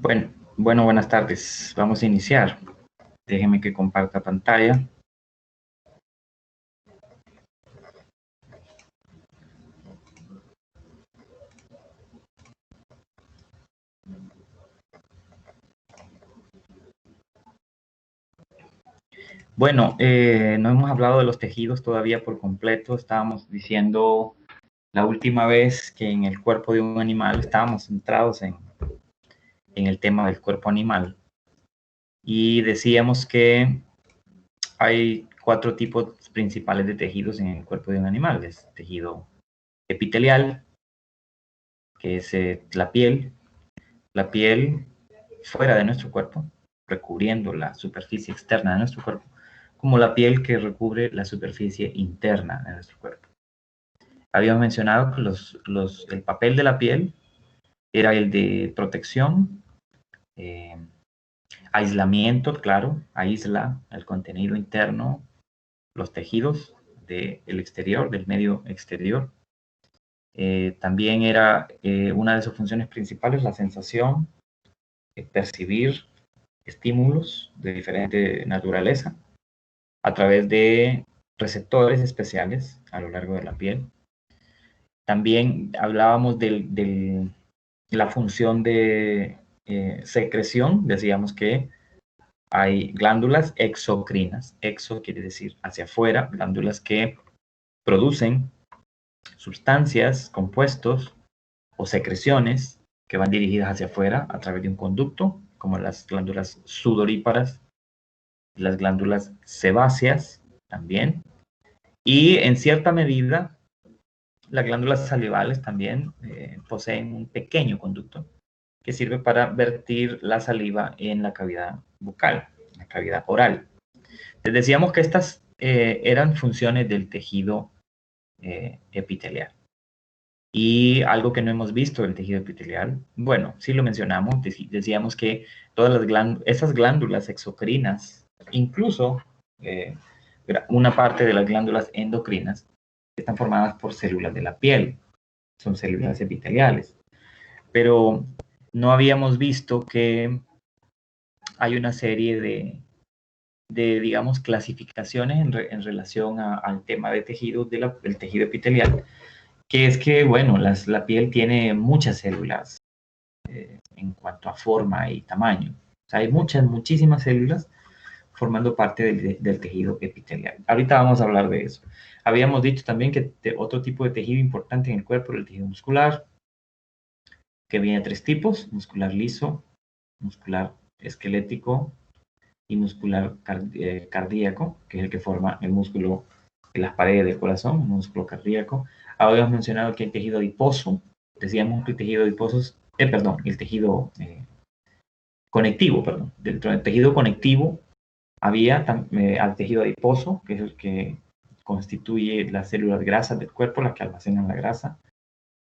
Buenas tardes. Vamos a iniciar. Déjeme que comparta pantalla. Bueno, no hemos hablado de los tejidos todavía por completo. Estábamos diciendo la última vez que en el cuerpo de un animal estábamos centrados en el tema del cuerpo animal. Y decíamos que hay 4 tipos principales de tejidos en el cuerpo de un animal. Es tejido epitelial, que es la piel fuera de nuestro cuerpo, recubriendo la superficie externa de nuestro cuerpo, como la piel que recubre la superficie interna de nuestro cuerpo. Habíamos mencionado que el papel de la piel era el de protección, aislamiento, claro, aísla el contenido interno, los tejidos del exterior, del medio exterior. También era una de sus funciones principales la sensación, percibir estímulos de diferente naturaleza a través de receptores especiales a lo largo de la piel. También hablábamos de la función de secreción. Decíamos que hay glándulas exocrinas. Exo quiere decir hacia afuera, glándulas que producen sustancias, compuestos o secreciones que van dirigidas hacia afuera a través de un conducto, como las glándulas sudoríparas, las glándulas sebáceas también, y en cierta medida las glándulas salivales también poseen un pequeño conducto que sirve para vertir la saliva en la cavidad bucal, en la cavidad oral. Les decíamos que estas eran funciones del tejido epitelial. Y algo que no hemos visto del tejido epitelial, bueno, sí lo mencionamos, decíamos que todas esas glándulas exocrinas, incluso una parte de las glándulas endocrinas, están formadas por células de la piel, son células epiteliales. Pero no habíamos visto que hay una serie de digamos, clasificaciones en relación al tema de tejidos del tejido epitelial, que es que, bueno, la piel tiene muchas células en cuanto a forma y tamaño. O sea, hay muchísimas células formando parte del tejido epitelial. Ahorita vamos a hablar de eso. Habíamos dicho también que otro tipo de tejido importante en el cuerpo era el tejido muscular, que viene de 3 tipos: muscular liso, muscular esquelético y muscular cardíaco, que es el que forma el músculo de las paredes del corazón, el músculo cardíaco. Habíamos mencionado que el tejido adiposo, decíamos que el tejido adiposo el tejido conectivo, perdón. Dentro del tejido conectivo había al tejido adiposo, que es el que constituye las células grasas del cuerpo, las que almacenan la grasa.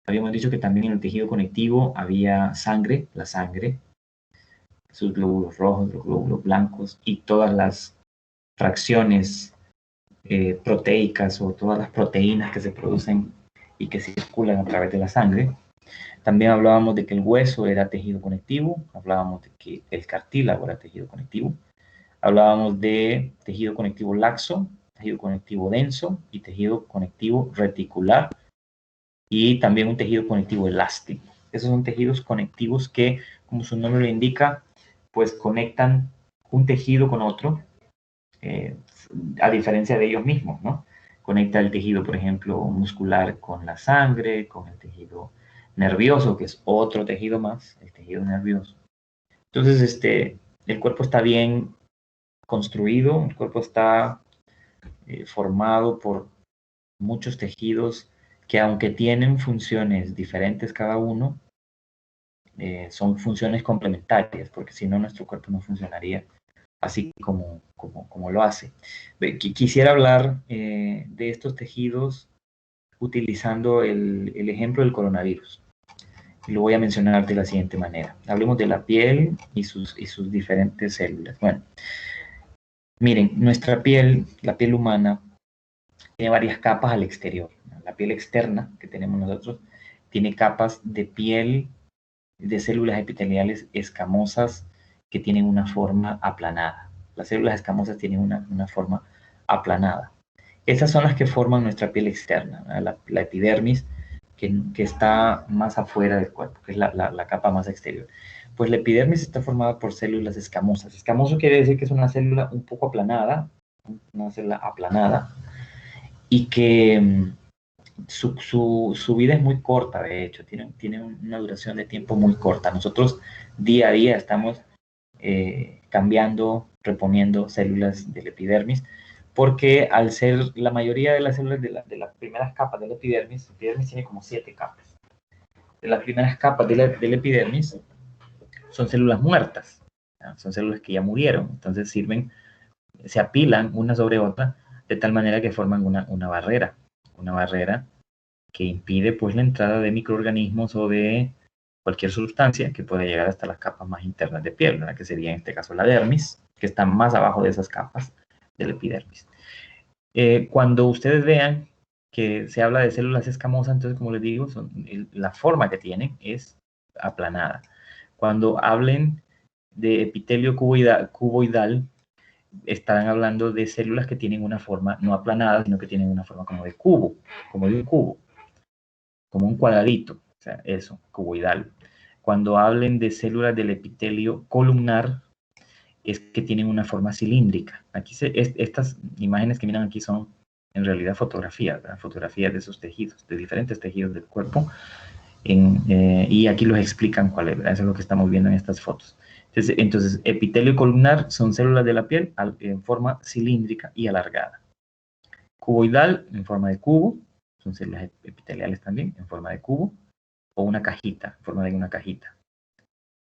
Habíamos dicho que también en el tejido conectivo había sangre, la sangre, sus glóbulos rojos, los glóbulos blancos y todas las fracciones proteicas o todas las proteínas que se producen y que circulan a través de la sangre. También hablábamos de que el hueso era tejido conectivo, hablábamos de que el cartílago era tejido conectivo, hablábamos de tejido conectivo laxo, tejido conectivo denso y tejido conectivo reticular, y también un tejido conectivo elástico. Esos son tejidos conectivos que, como su nombre lo indica, pues conectan un tejido con otro, a diferencia de ellos mismos, ¿no? Conecta el tejido, por ejemplo, muscular con la sangre, con el tejido nervioso, que es otro tejido más, el tejido nervioso. Entonces, el cuerpo está bien construido, el cuerpo está formado por muchos tejidos que, aunque tienen funciones diferentes cada uno, son funciones complementarias, porque si no nuestro cuerpo no funcionaría así como lo hace. Quisiera hablar de estos tejidos utilizando el ejemplo del coronavirus. Y lo voy a mencionar de la siguiente manera. Hablemos de la piel y sus diferentes células. Bueno, miren, nuestra piel, la piel humana, tiene varias capas al exterior. La piel externa que tenemos nosotros tiene capas de piel de células epiteliales escamosas que tienen una forma aplanada. Las células escamosas tienen una forma aplanada. Estas son las que forman nuestra piel externa, la epidermis, que está más afuera del cuerpo, que es la capa más exterior. Pues la epidermis está formada por células escamosas. Escamoso quiere decir que es una célula un poco aplanada, una célula aplanada, y que su vida es muy corta, de hecho, tiene una duración de tiempo muy corta. Nosotros día a día estamos cambiando, reponiendo células del epidermis, porque al ser la mayoría de las células de las primeras capas del epidermis tiene como 7 capas. De las primeras capas del epidermis son células muertas, ¿ya? Son células que ya murieron, entonces se apilan una sobre otra de tal manera que forman una barrera que impide pues la entrada de microorganismos o de cualquier sustancia que pueda llegar hasta las capas más internas de piel, ¿verdad? Que sería en este caso la dermis, que está más abajo de esas capas del epidermis. Cuando ustedes vean que se habla de células escamosas, entonces como les digo, la forma que tienen es aplanada. Cuando hablen de epitelio cuboidal, estarán hablando de células que tienen una forma no aplanada, sino que tienen una forma como de cubo, como de un cubo, como un cuadradito, o sea, eso, cuboidal. Cuando hablen de células del epitelio columnar, es que tienen una forma cilíndrica. Aquí estas imágenes que miran aquí son en realidad fotografías, ¿verdad? Fotografías de esos tejidos, de diferentes tejidos del cuerpo, y aquí los explican cuál es, ¿verdad? Eso es lo que estamos viendo en estas fotos. Entonces, epitelio columnar son células de la piel en forma cilíndrica y alargada. Cuboidal, en forma de cubo, son células epiteliales también, en forma de cubo, o una cajita, en forma de una cajita.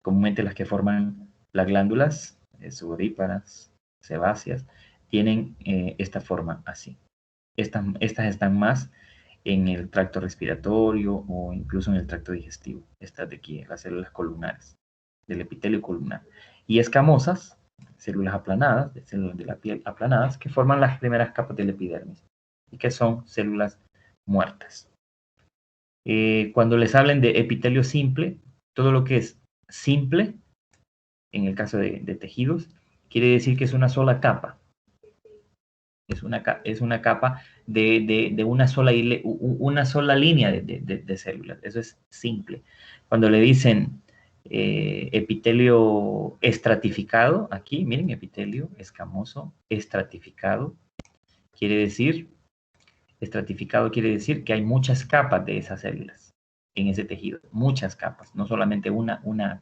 Comúnmente las que forman las glándulas sudoríparas, sebáceas, tienen esta forma así. Estas están más en el tracto respiratorio o incluso en el tracto digestivo. Estas de aquí, las células columnares, del epitelio columnar. Y escamosas, células aplanadas, células de la piel aplanadas, que forman las primeras capas del epidermis y que son células muertas. Cuando les hablen de epitelio simple, todo lo que es simple, en el caso de tejidos, quiere decir que es una sola capa. Es una capa de una sola línea de células. Eso es simple. Cuando le dicen epitelio estratificado, aquí, miren, epitelio escamoso estratificado, estratificado quiere decir que hay muchas capas de esas células en ese tejido, muchas capas, no solamente una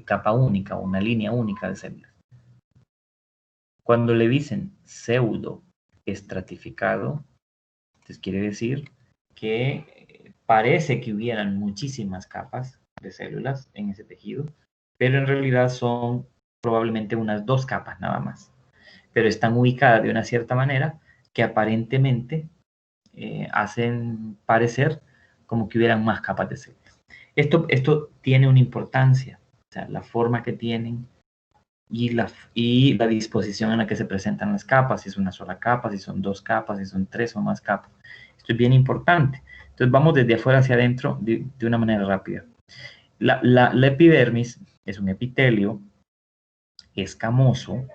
capa única, una línea única de células. Cuando le dicen pseudo estratificado, entonces quiere decir que parece que hubieran muchísimas capas de células en ese tejido, pero en realidad son probablemente unas 2 capas nada más. Pero están ubicadas de una cierta manera que aparentemente hacen parecer como que hubieran más capas de células. Esto tiene una importancia, o sea, la forma que tienen y la disposición en la que se presentan las capas, si es una sola capa, si son 2 capas, si son 3 o más capas. Esto es bien importante. Entonces vamos desde afuera hacia adentro de una manera rápida. La epidermis es un epitelio escamoso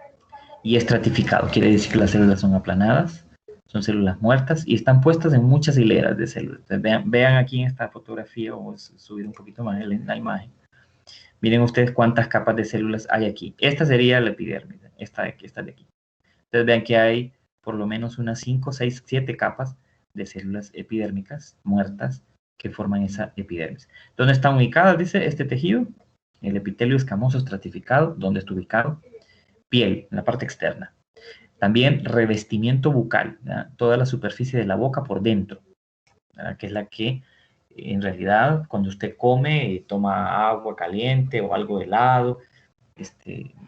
y estratificado. Quiere decir que las células son aplanadas, son células muertas y están puestas en muchas hileras de células. Entonces, vean aquí en esta fotografía, o subir un poquito más la imagen. Miren ustedes cuántas capas de células hay aquí. Esta sería la epidermis, esta de aquí. Entonces vean que hay por lo menos unas 5, 6, 7 capas de células epidérmicas muertas que forman esa epidermis. ¿Dónde están ubicadas? Dice este tejido, el epitelio escamoso estratificado. ¿Dónde está ubicado? Piel, en la parte externa. También revestimiento bucal, ¿verdad? Toda la superficie de la boca por dentro, ¿verdad? Que es la que en realidad cuando usted come, toma agua caliente o algo helado,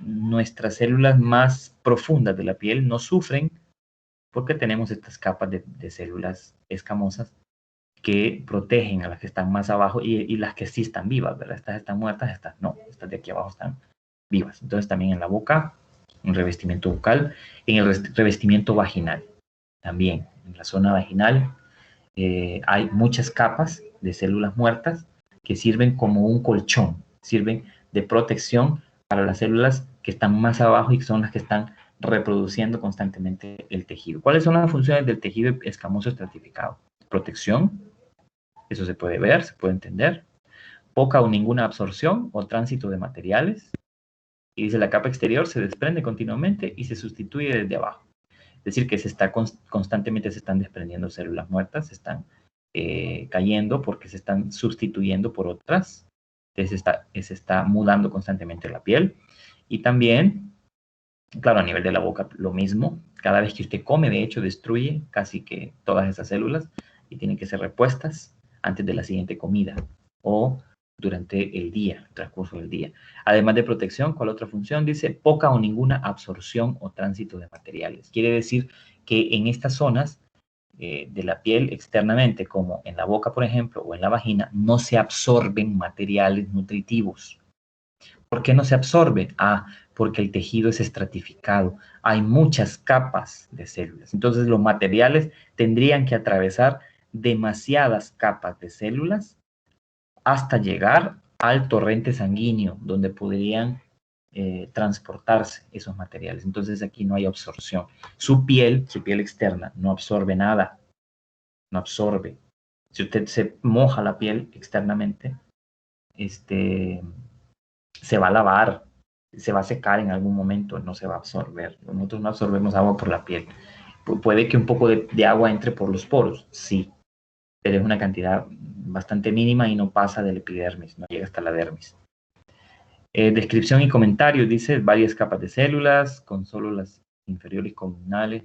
nuestras células más profundas de la piel no sufren porque tenemos estas capas de células escamosas que protegen a las que están más abajo y las que sí están vivas, ¿verdad? Estas están muertas, estas no, estas de aquí abajo están vivas. Entonces también en la boca, en revestimiento bucal, en el revestimiento vaginal, también en la zona vaginal hay muchas capas de células muertas que sirven como un colchón, sirven de protección para las células que están más abajo y que son las que están reproduciendo constantemente el tejido. ¿Cuáles son las funciones del tejido escamoso estratificado? Protección, eso se puede ver, se puede entender. Poca o ninguna absorción o tránsito de materiales. Y dice, la capa exterior se desprende continuamente y se sustituye desde abajo. Es decir, que constantemente se están desprendiendo células muertas, se están cayendo porque se están sustituyendo por otras. Entonces se está mudando constantemente la piel. Y también, claro, a nivel de la boca lo mismo. Cada vez que usted come, de hecho, destruye casi que todas esas células y tienen que ser repuestas antes de la siguiente comida o durante el día, el transcurso del día. Además de protección, ¿cuál otra función? Dice poca o ninguna absorción o tránsito de materiales. Quiere decir que en estas zonas de la piel externamente, como en la boca, por ejemplo, o en la vagina, no se absorben materiales nutritivos. ¿Por qué no se absorbe? Porque el tejido es estratificado. Hay muchas capas de células. Entonces los materiales tendrían que atravesar demasiadas capas de células hasta llegar al torrente sanguíneo, donde podrían transportarse esos materiales. Entonces aquí no hay absorción. Su piel externa, no absorbe nada. No absorbe. Si usted se moja la piel externamente, se va a lavar, se va a secar en algún momento, no se va a absorber. Nosotros no absorbemos agua por la piel. Puede que un poco de agua entre por los poros, sí, pero es una cantidad bastante mínima y no pasa del epidermis, no llega hasta la dermis. Descripción y comentarios, dice varias capas de células con solo las inferiores comunales.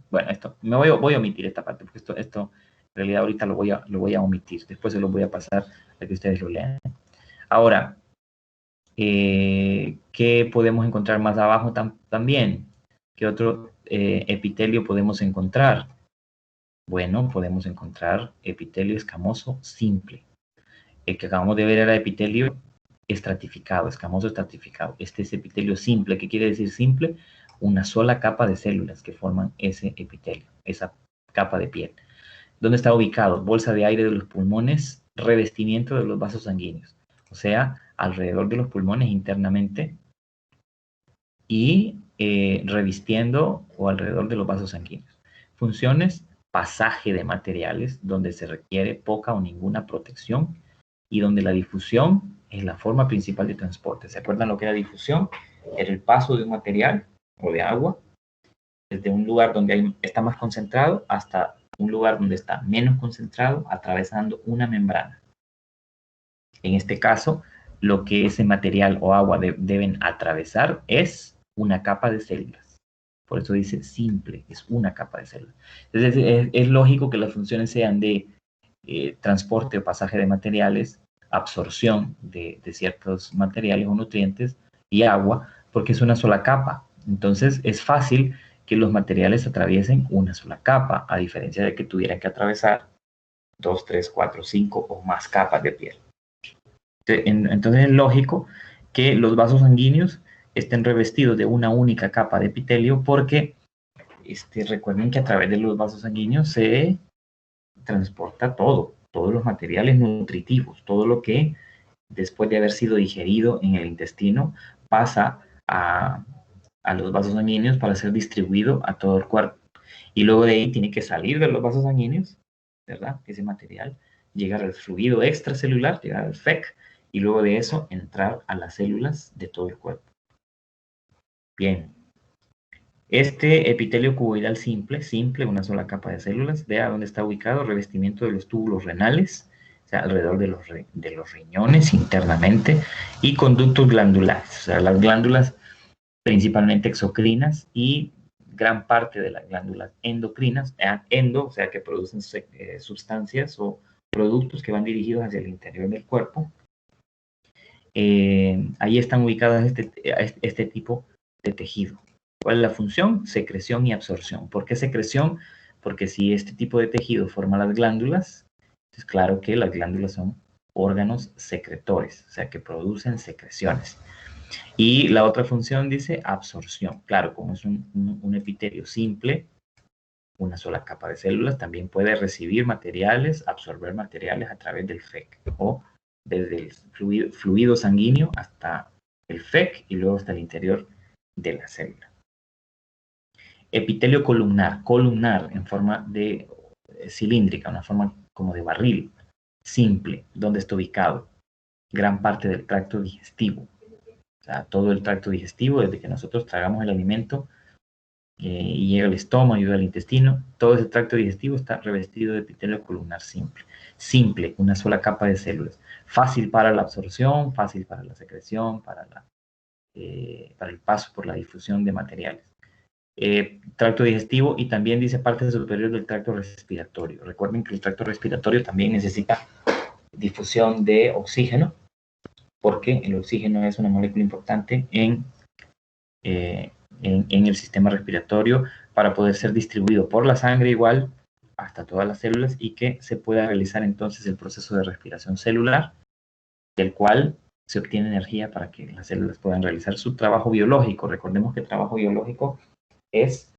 Bueno, esto voy a omitir esta parte porque esto en realidad ahorita lo voy a omitir. Después se lo voy a pasar para que ustedes lo lean. Ahora, ¿qué podemos encontrar más abajo también? ¿Qué otro epitelio podemos encontrar? Bueno, podemos encontrar epitelio escamoso simple. El que acabamos de ver era epitelio estratificado, escamoso estratificado. Este es epitelio simple. ¿Qué quiere decir simple? Una sola capa de células que forman ese epitelio, esa capa de piel. ¿Dónde está ubicado? Bolsa de aire de los pulmones, revestimiento de los vasos sanguíneos. O sea, alrededor de los pulmones internamente y revistiendo o alrededor de los vasos sanguíneos. Funciones, pasaje de materiales, donde se requiere poca o ninguna protección y donde la difusión es la forma principal de transporte. ¿Se acuerdan lo que era difusión? Era el paso de un material o de agua desde un lugar donde está más concentrado hasta un lugar donde está menos concentrado, atravesando una membrana. En este caso, lo que ese material o agua deben atravesar es una capa de células. Por eso dice simple, es una capa de células. Entonces, es lógico que las funciones sean de transporte o pasaje de materiales, absorción de ciertos materiales o nutrientes y agua, porque es una sola capa. Entonces, es fácil que los materiales atraviesen una sola capa, a diferencia de que tuvieran que atravesar 2, 3, 4, 5 o más capas de piel. Entonces es lógico que los vasos sanguíneos estén revestidos de una única capa de epitelio porque recuerden que a través de los vasos sanguíneos se transporta todos los materiales nutritivos, todo lo que después de haber sido digerido en el intestino pasa a los vasos sanguíneos para ser distribuido a todo el cuerpo. Y luego de ahí tiene que salir de los vasos sanguíneos, ¿verdad? Ese material, llegar al fluido extracelular, llegar al FEC, y luego de eso entrar a las células de todo el cuerpo. Bien. Este epitelio cuboidal simple, una sola capa de células, vea dónde está ubicado, revestimiento de los túbulos renales, o sea, alrededor de los riñones internamente, y conductos glandulares, o sea, las glándulas principalmente exocrinas y gran parte de las glándulas endocrinas, o sea, que producen sustancias o productos que van dirigidos hacia el interior del cuerpo. Ahí están ubicadas este tipo de tejido. ¿Cuál es la función? Secreción y absorción. ¿Por qué secreción? Porque si este tipo de tejido forma las glándulas, es claro que las glándulas son órganos secretores, o sea, que producen secreciones. Y la otra función dice absorción. Claro, como es un epitelio simple, una sola capa de células, también puede recibir materiales, absorber materiales a través del FEC o desde el fluido sanguíneo hasta el FEC y luego hasta el interior de la célula. Epitelio columnar en forma de cilíndrica, una forma como de barril, simple. ¿Dónde está ubicado? Gran parte del tracto digestivo. O sea, todo el tracto digestivo, desde que nosotros tragamos el alimento y llega al estómago, llega al intestino, todo ese tracto digestivo está revestido de epitelio columnar simple. Simple, una sola capa de células. Fácil para la absorción, fácil para la secreción, para el paso por la difusión de materiales. Tracto digestivo y también dice parte superior del tracto respiratorio. Recuerden que el tracto respiratorio también necesita difusión de oxígeno, porque el oxígeno es una molécula importante en el sistema respiratorio para poder ser distribuido por la sangre igual hasta todas las células y que se pueda realizar entonces el proceso de respiración celular, del cual se obtiene energía para que las células puedan realizar su trabajo biológico. Recordemos que el trabajo biológico es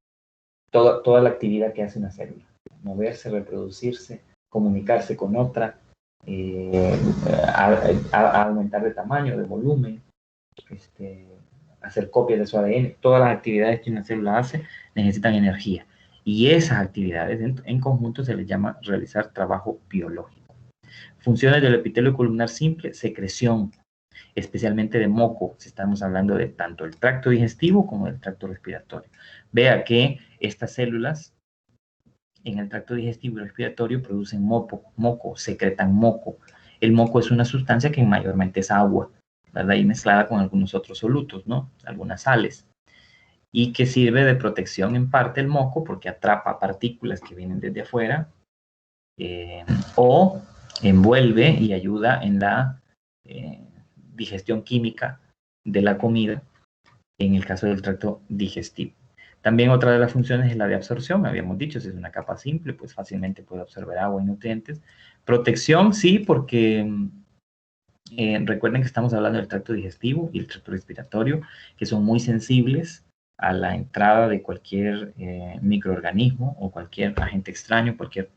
toda la actividad que hace una célula. Moverse, reproducirse, comunicarse con otra, a aumentar de tamaño, de volumen, hacer copias de su ADN. Todas las actividades que una célula hace necesitan energía. Y esas actividades en conjunto se les llama realizar trabajo biológico. Funciones del epitelio columnar simple: secreción, especialmente de moco, si estamos hablando de tanto el tracto digestivo como del tracto respiratorio. Vea que estas células en el tracto digestivo y respiratorio producen moco, secretan moco. El moco es una sustancia que mayormente es agua, ¿verdad? Y mezclada con algunos otros solutos, ¿no? Algunas sales. Y que sirve de protección en parte el moco porque atrapa partículas que vienen desde afuera o envuelve y ayuda en la digestión química de la comida en el caso del tracto digestivo. También otra de las funciones es la de absorción, habíamos dicho, si es una capa simple, pues fácilmente puede absorber agua y nutrientes. Protección, sí, porque recuerden que estamos hablando del tracto digestivo y el tracto respiratorio, que son muy sensibles a la entrada de cualquier microorganismo o cualquier agente extraño, cualquier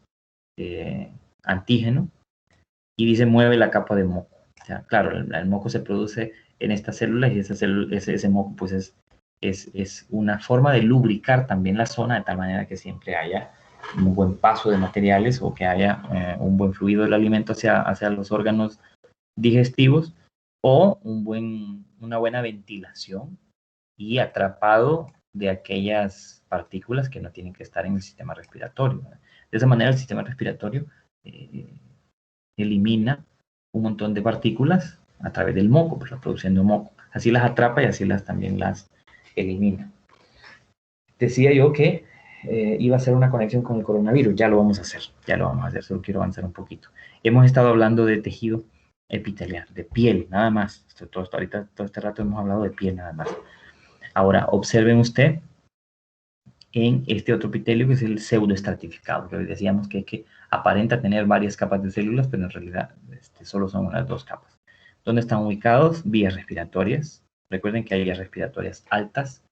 antígeno, y dice mueve la capa de moco. O sea, claro, el moco se produce en estas células y ese moco pues es una forma de lubricar también la zona de tal manera que siempre haya un buen paso de materiales o que haya un buen fluido del alimento hacia los órganos digestivos o una buena ventilación y atrapado de aquellas partículas que no tienen que estar en el sistema respiratorio. De esa manera el sistema respiratorio elimina un montón de partículas a través del moco, pues, produciendo moco. Así las atrapa y así también las elimina. Decía yo que iba a hacer una conexión con el coronavirus. Ya lo vamos a hacer, solo quiero avanzar un poquito. Hemos estado hablando de tejido epitelial, de piel, nada más. Todo este rato hemos hablado de piel, nada más. Ahora, observen usted en este otro epitelio que es el pseudoestratificado, que decíamos que aparenta tener varias capas de células, pero en realidad solo son unas 2 capas. ¿Dónde están ubicados? Vías respiratorias. Recuerden que hay vías respiratorias altas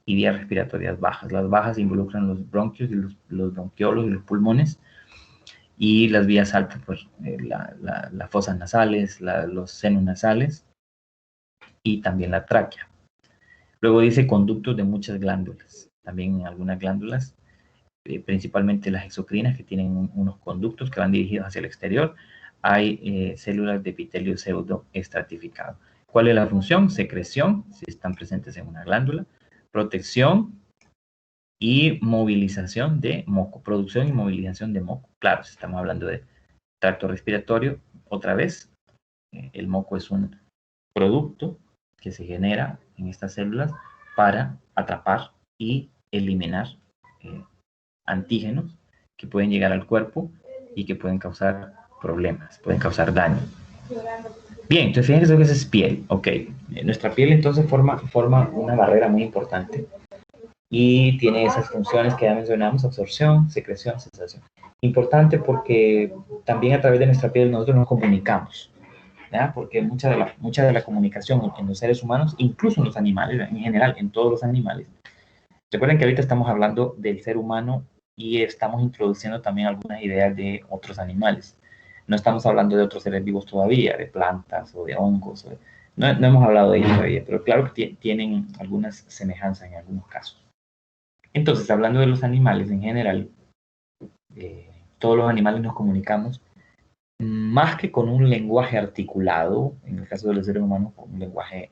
y vías respiratorias bajas. Las bajas involucran los bronquios y los bronquiolos y los pulmones, y las vías altas, pues las fosas nasales, los senos nasales y también la tráquea. Luego dice conductos de muchas glándulas. También en algunas glándulas, principalmente las exocrinas, que tienen unos conductos que van dirigidos hacia el exterior, hay células de epitelio pseudoestratificado. ¿Cuál es la función? Secreción, si están presentes en una glándula, protección y movilización de moco, producción y movilización de moco. Claro, si estamos hablando de tracto respiratorio, otra vez, el moco es un producto que se genera en estas células para atrapar y eliminar antígenos que pueden llegar al cuerpo y que pueden causar problemas, pueden causar daño. Bien, entonces fíjense que esa es piel, ok. Nuestra piel entonces forma una barrera muy importante y tiene esas funciones que ya mencionamos: absorción, secreción, sensación. Importante porque también a través de nuestra piel nosotros nos comunicamos, ¿ya? Porque mucha de la comunicación en los seres humanos, incluso en los animales, en general, en todos los animales. Recuerden que ahorita estamos hablando del ser humano y estamos introduciendo también algunas ideas de otros animales. No estamos hablando de otros seres vivos todavía, de plantas o de hongos. No hemos hablado de ellos todavía, pero claro que tienen algunas semejanzas en algunos casos. Entonces, hablando de los animales en general, todos los animales nos comunicamos más que con un lenguaje articulado, en el caso de los seres humanos, con un lenguaje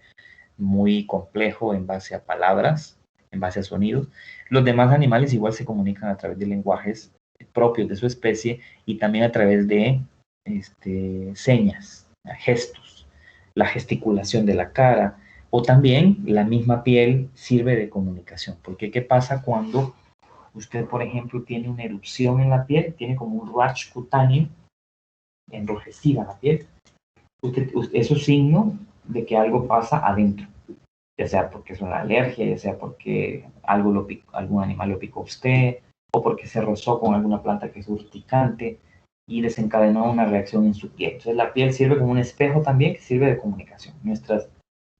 muy complejo en base a palabras, en base a sonidos. Los demás animales igual se comunican a través de lenguajes propios de su especie y también a través de señas, gestos, la gesticulación de la cara, o también la misma piel sirve de comunicación. Porque ¿qué pasa cuando usted, por ejemplo, tiene una erupción en la piel, tiene como un rash cutáneo, enrojecida la piel? Eso es signo de que algo pasa adentro, ya sea porque es una alergia, ya sea porque algún animal lo picó a usted, o porque se rozó con alguna planta que es urticante y desencadenó una reacción en su piel. Entonces la piel sirve como un espejo también que sirve de comunicación. Nuestras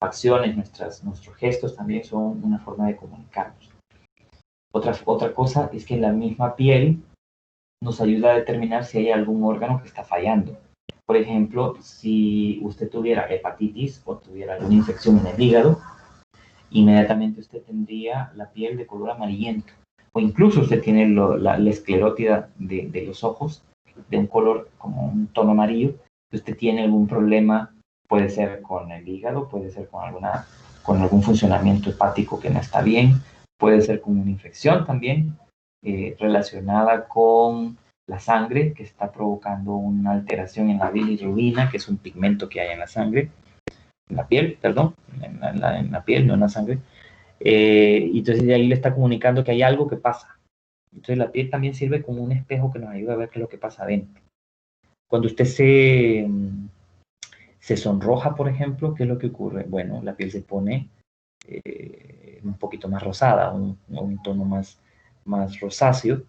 acciones, nuestros gestos también son una forma de comunicarnos. Otra cosa es que la misma piel nos ayuda a determinar si hay algún órgano que está fallando. Por ejemplo, si usted tuviera hepatitis o tuviera alguna infección en el hígado, inmediatamente usted tendría la piel de color amarillento. O incluso usted tiene la esclerótida de los ojos de un color como un tono amarillo. Usted tiene algún problema, puede ser con el hígado, puede ser con algún funcionamiento hepático que no está bien, puede ser con una infección también relacionada con la sangre, que está provocando una alteración en la bilirrubina, que es un pigmento que hay en la sangre, en la piel, perdón, en la piel, no en la sangre. Y entonces de ahí le está comunicando que hay algo que pasa. Entonces la piel también sirve como un espejo que nos ayuda a ver qué es lo que pasa adentro. Cuando usted se sonroja, por ejemplo, ¿qué es lo que ocurre? Bueno, la piel se pone un poquito más rosada, un tono más rosáceo,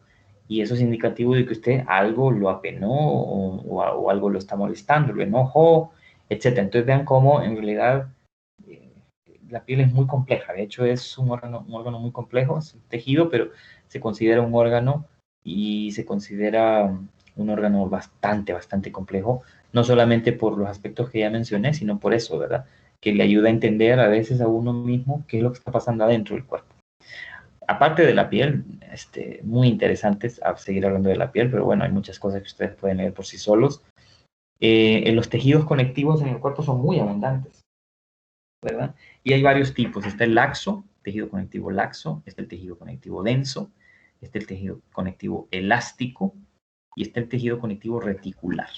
y eso es indicativo de que usted algo lo apenó o algo lo está molestando, lo enojó, etc. Entonces vean cómo en realidad la piel es muy compleja. De hecho es un órgano muy complejo, es un tejido, pero se considera un órgano y se considera un órgano bastante complejo, no solamente por los aspectos que ya mencioné, sino por eso, ¿verdad? Que le ayuda a entender a veces a uno mismo qué es lo que está pasando adentro del cuerpo. Aparte de la piel, muy interesantes a seguir hablando de la piel, pero bueno, hay muchas cosas que ustedes pueden leer por sí solos. Los tejidos conectivos en el cuerpo son muy abundantes, ¿verdad? Y hay varios tipos. Está el laxo, tejido conectivo laxo, está el tejido conectivo denso, está el tejido conectivo elástico y está el tejido conectivo reticular.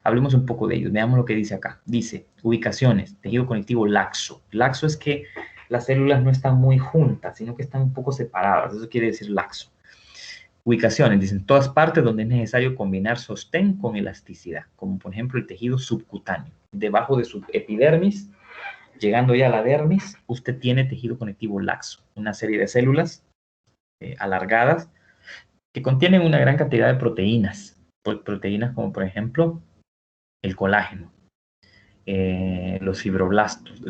Hablemos un poco de ellos. Veamos lo que dice acá. Dice, ubicaciones, tejido conectivo laxo. Laxo es que las células no están muy juntas, sino que están un poco separadas. Eso quiere decir laxo. Ubicaciones, dicen, todas partes donde es necesario combinar sostén con elasticidad, como por ejemplo el tejido subcutáneo. Debajo de su epidermis, llegando ya a la dermis, usted tiene tejido conectivo laxo, una serie de células alargadas que contienen una gran cantidad de proteínas. Proteínas como por ejemplo el colágeno, los fibroblastos,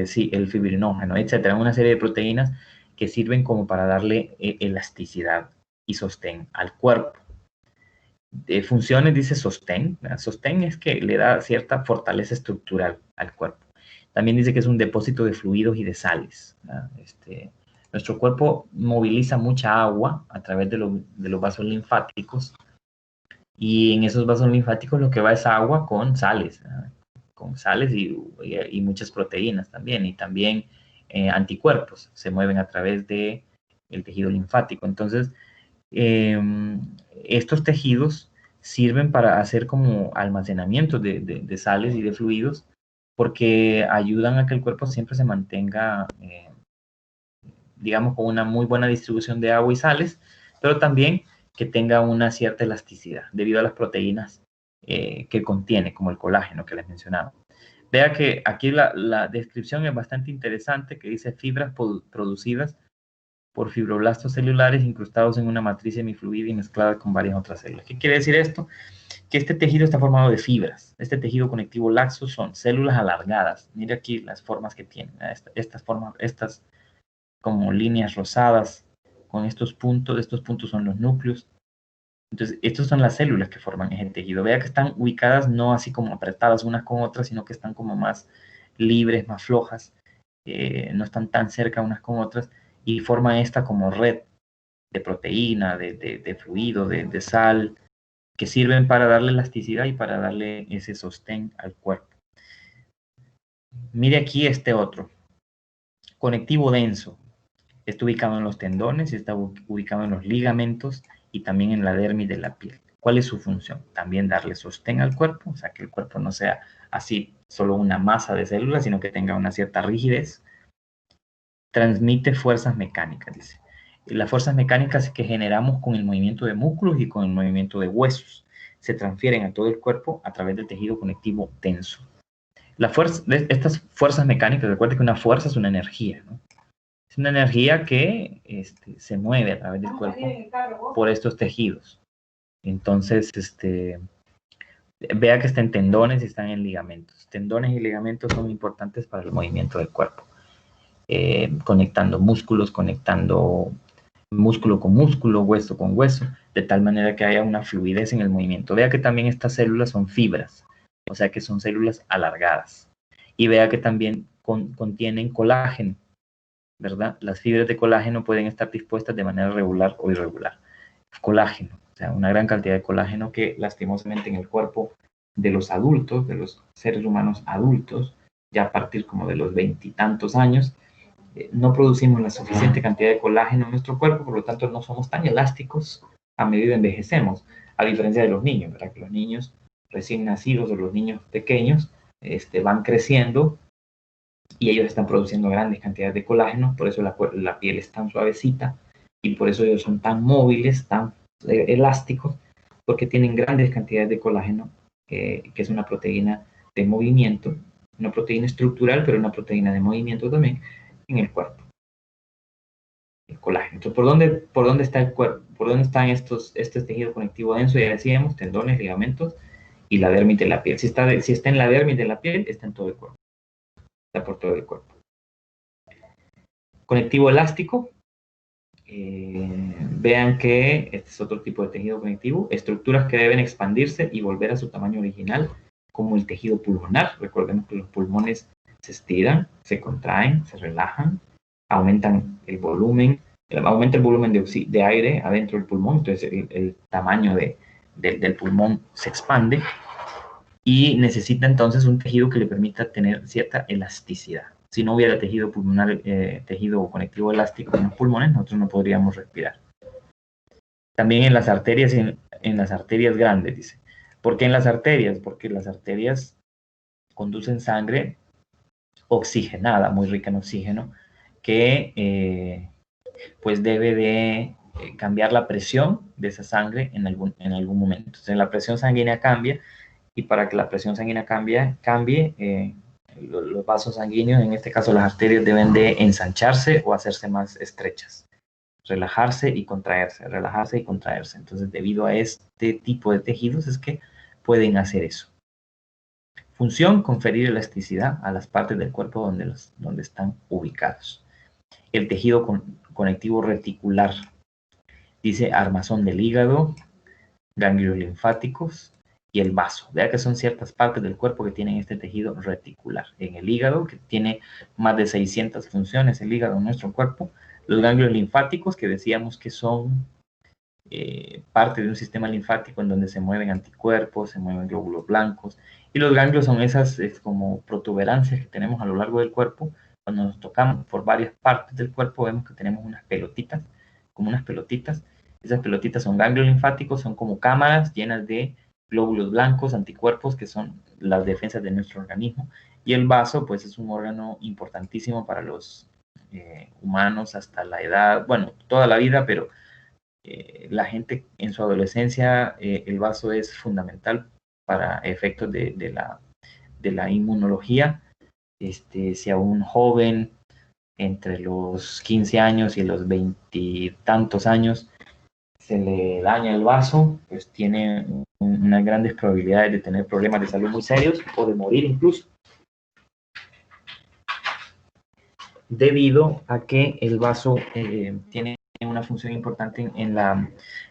sí, el fibrinógeno, etcétera. Una serie de proteínas que sirven como para darle elasticidad y sostén al cuerpo. Funciones, dice sostén. Sostén es que le da cierta fortaleza estructural al cuerpo. También dice que es un depósito de fluidos y de sales. Nuestro cuerpo moviliza mucha agua a través de los vasos linfáticos y en esos vasos linfáticos lo que va es agua con sales, y muchas proteínas también, y también anticuerpos se mueven a través del tejido linfático. Entonces, estos tejidos sirven para hacer como almacenamiento de sales y de fluidos porque ayudan a que el cuerpo siempre se mantenga, digamos, con una muy buena distribución de agua y sales, pero también que tenga una cierta elasticidad debido a las proteínas que contiene, como el colágeno que les mencionaba. Vea que aquí la descripción es bastante interesante, que dice fibras producidas por fibroblastos celulares incrustados en una matriz semifluida y mezclada con varias otras células. ¿Qué quiere decir esto? Que este tejido está formado de fibras. Este tejido conectivo laxo son células alargadas. Mira aquí las formas que tienen. Estas formas, estas como líneas rosadas con estos puntos son los núcleos. Entonces, estas son las células que forman ese tejido. Vea que están ubicadas no así como apretadas unas con otras, sino que están como más libres, más flojas, no están tan cerca unas con otras, y forman esta como red de proteína, de fluido, de sal, que sirven para darle elasticidad y para darle ese sostén al cuerpo. Mire aquí este otro, conectivo denso. Está ubicado en los tendones, está ubicado en los ligamentos y también en la dermis de la piel. ¿Cuál es su función? También darle sostén al cuerpo, o sea, que el cuerpo no sea así solo una masa de células, sino que tenga una cierta rigidez. Transmite fuerzas mecánicas, dice. Las fuerzas mecánicas que generamos con el movimiento de músculos y con el movimiento de huesos se transfieren a todo el cuerpo a través del tejido conectivo tenso. Estas fuerzas mecánicas, recuerden que una fuerza es una energía, ¿no? Es una energía que se mueve a través del cuerpo por estos tejidos. Entonces, vea que está en tendones y están en ligamentos. Tendones y ligamentos son importantes para el movimiento del cuerpo. Conectando músculos, conectando músculo con músculo, hueso con hueso, de tal manera que haya una fluidez en el movimiento. Vea que también estas células son fibras, o sea que son células alargadas. Y vea que también contienen colágeno, ¿verdad? Las fibras de colágeno pueden estar dispuestas de manera regular o irregular. Colágeno, o sea, una gran cantidad de colágeno que lastimosamente en el cuerpo de los adultos, de los seres humanos adultos, ya a partir como de los 20 y tantos años, no producimos la suficiente cantidad de colágeno en nuestro cuerpo, por lo tanto no somos tan elásticos a medida que envejecemos, a diferencia de los niños, ¿verdad? Que los niños recién nacidos o los niños pequeños van creciendo y ellos están produciendo grandes cantidades de colágeno, por eso la piel es tan suavecita y por eso ellos son tan móviles, tan elásticos, porque tienen grandes cantidades de colágeno, que es una proteína de movimiento, una proteína estructural, pero una proteína de movimiento también en el cuerpo. El colágeno. Entonces, ¿por dónde está el cuerpo? ¿Por dónde están este tejido conectivo denso? Ya decíamos, tendones, ligamentos y la dermis de la piel. Si está en la dermis de la piel, está en todo el cuerpo. Está por todo el cuerpo. Conectivo elástico. Vean que este es otro tipo de tejido conectivo. Estructuras que deben expandirse y volver a su tamaño original, como el tejido pulmonar. Recordemos que los pulmones se estiran, se contraen, se relajan, aumentan el volumen, aumenta el volumen de aire adentro del pulmón, entonces el tamaño del pulmón se expande y necesita entonces un tejido que le permita tener cierta elasticidad. Si no hubiera tejido pulmonar, tejido conectivo elástico en los pulmones, nosotros no podríamos respirar. También en las arterias, en las arterias grandes, dice. ¿Por qué en las arterias? Porque las arterias conducen sangre oxigenada, muy rica en oxígeno, que pues debe de cambiar la presión de esa sangre en algún momento. Entonces la presión sanguínea cambia y para que la presión sanguínea cambie, los vasos sanguíneos, en este caso las arterias, deben de ensancharse o hacerse más estrechas. Relajarse y contraerse, relajarse y contraerse. Entonces, debido a este tipo de tejidos es que pueden hacer eso. Función, conferir elasticidad a las partes del cuerpo donde están ubicados. El tejido conectivo reticular, dice armazón del hígado, ganglios linfáticos y el vaso. Vea que son ciertas partes del cuerpo que tienen este tejido reticular. En el hígado, que tiene más de 600 funciones, el hígado en nuestro cuerpo. Los ganglios linfáticos, que decíamos que son parte de un sistema linfático en donde se mueven anticuerpos, se mueven glóbulos blancos. Y los ganglios son esas como protuberancias que tenemos a lo largo del cuerpo. Cuando nos tocamos por varias partes del cuerpo, vemos que tenemos unas pelotitas, como unas pelotitas. Esas pelotitas son ganglios linfáticos, son como cámaras llenas de glóbulos blancos, anticuerpos, que son las defensas de nuestro organismo. Y el vaso, pues es un órgano importantísimo para los humanos hasta la edad, bueno, toda la vida, pero la gente en su adolescencia, el vaso es fundamental para efectos de la inmunología. Si a un joven entre los 15 años y los 20 y tantos años se le daña el vaso, pues tiene unas grandes probabilidades de tener problemas de salud muy serios o de morir incluso, debido a que el vaso tiene una función importante en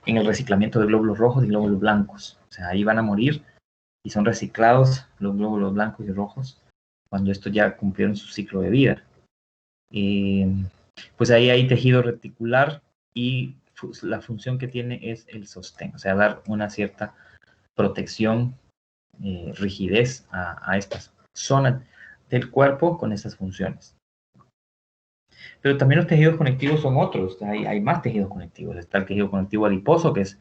el reciclamiento de glóbulos rojos y glóbulos blancos. O sea, ahí van a morir y son reciclados los glóbulos blancos y rojos cuando estos ya cumplieron su ciclo de vida. Pues ahí hay tejido reticular y la función que tiene es el sostén, o sea, dar una cierta protección, rigidez a estas zonas del cuerpo con estas funciones. Pero también los tejidos conectivos son otros, hay más tejidos conectivos. Está el tejido conectivo adiposo, que es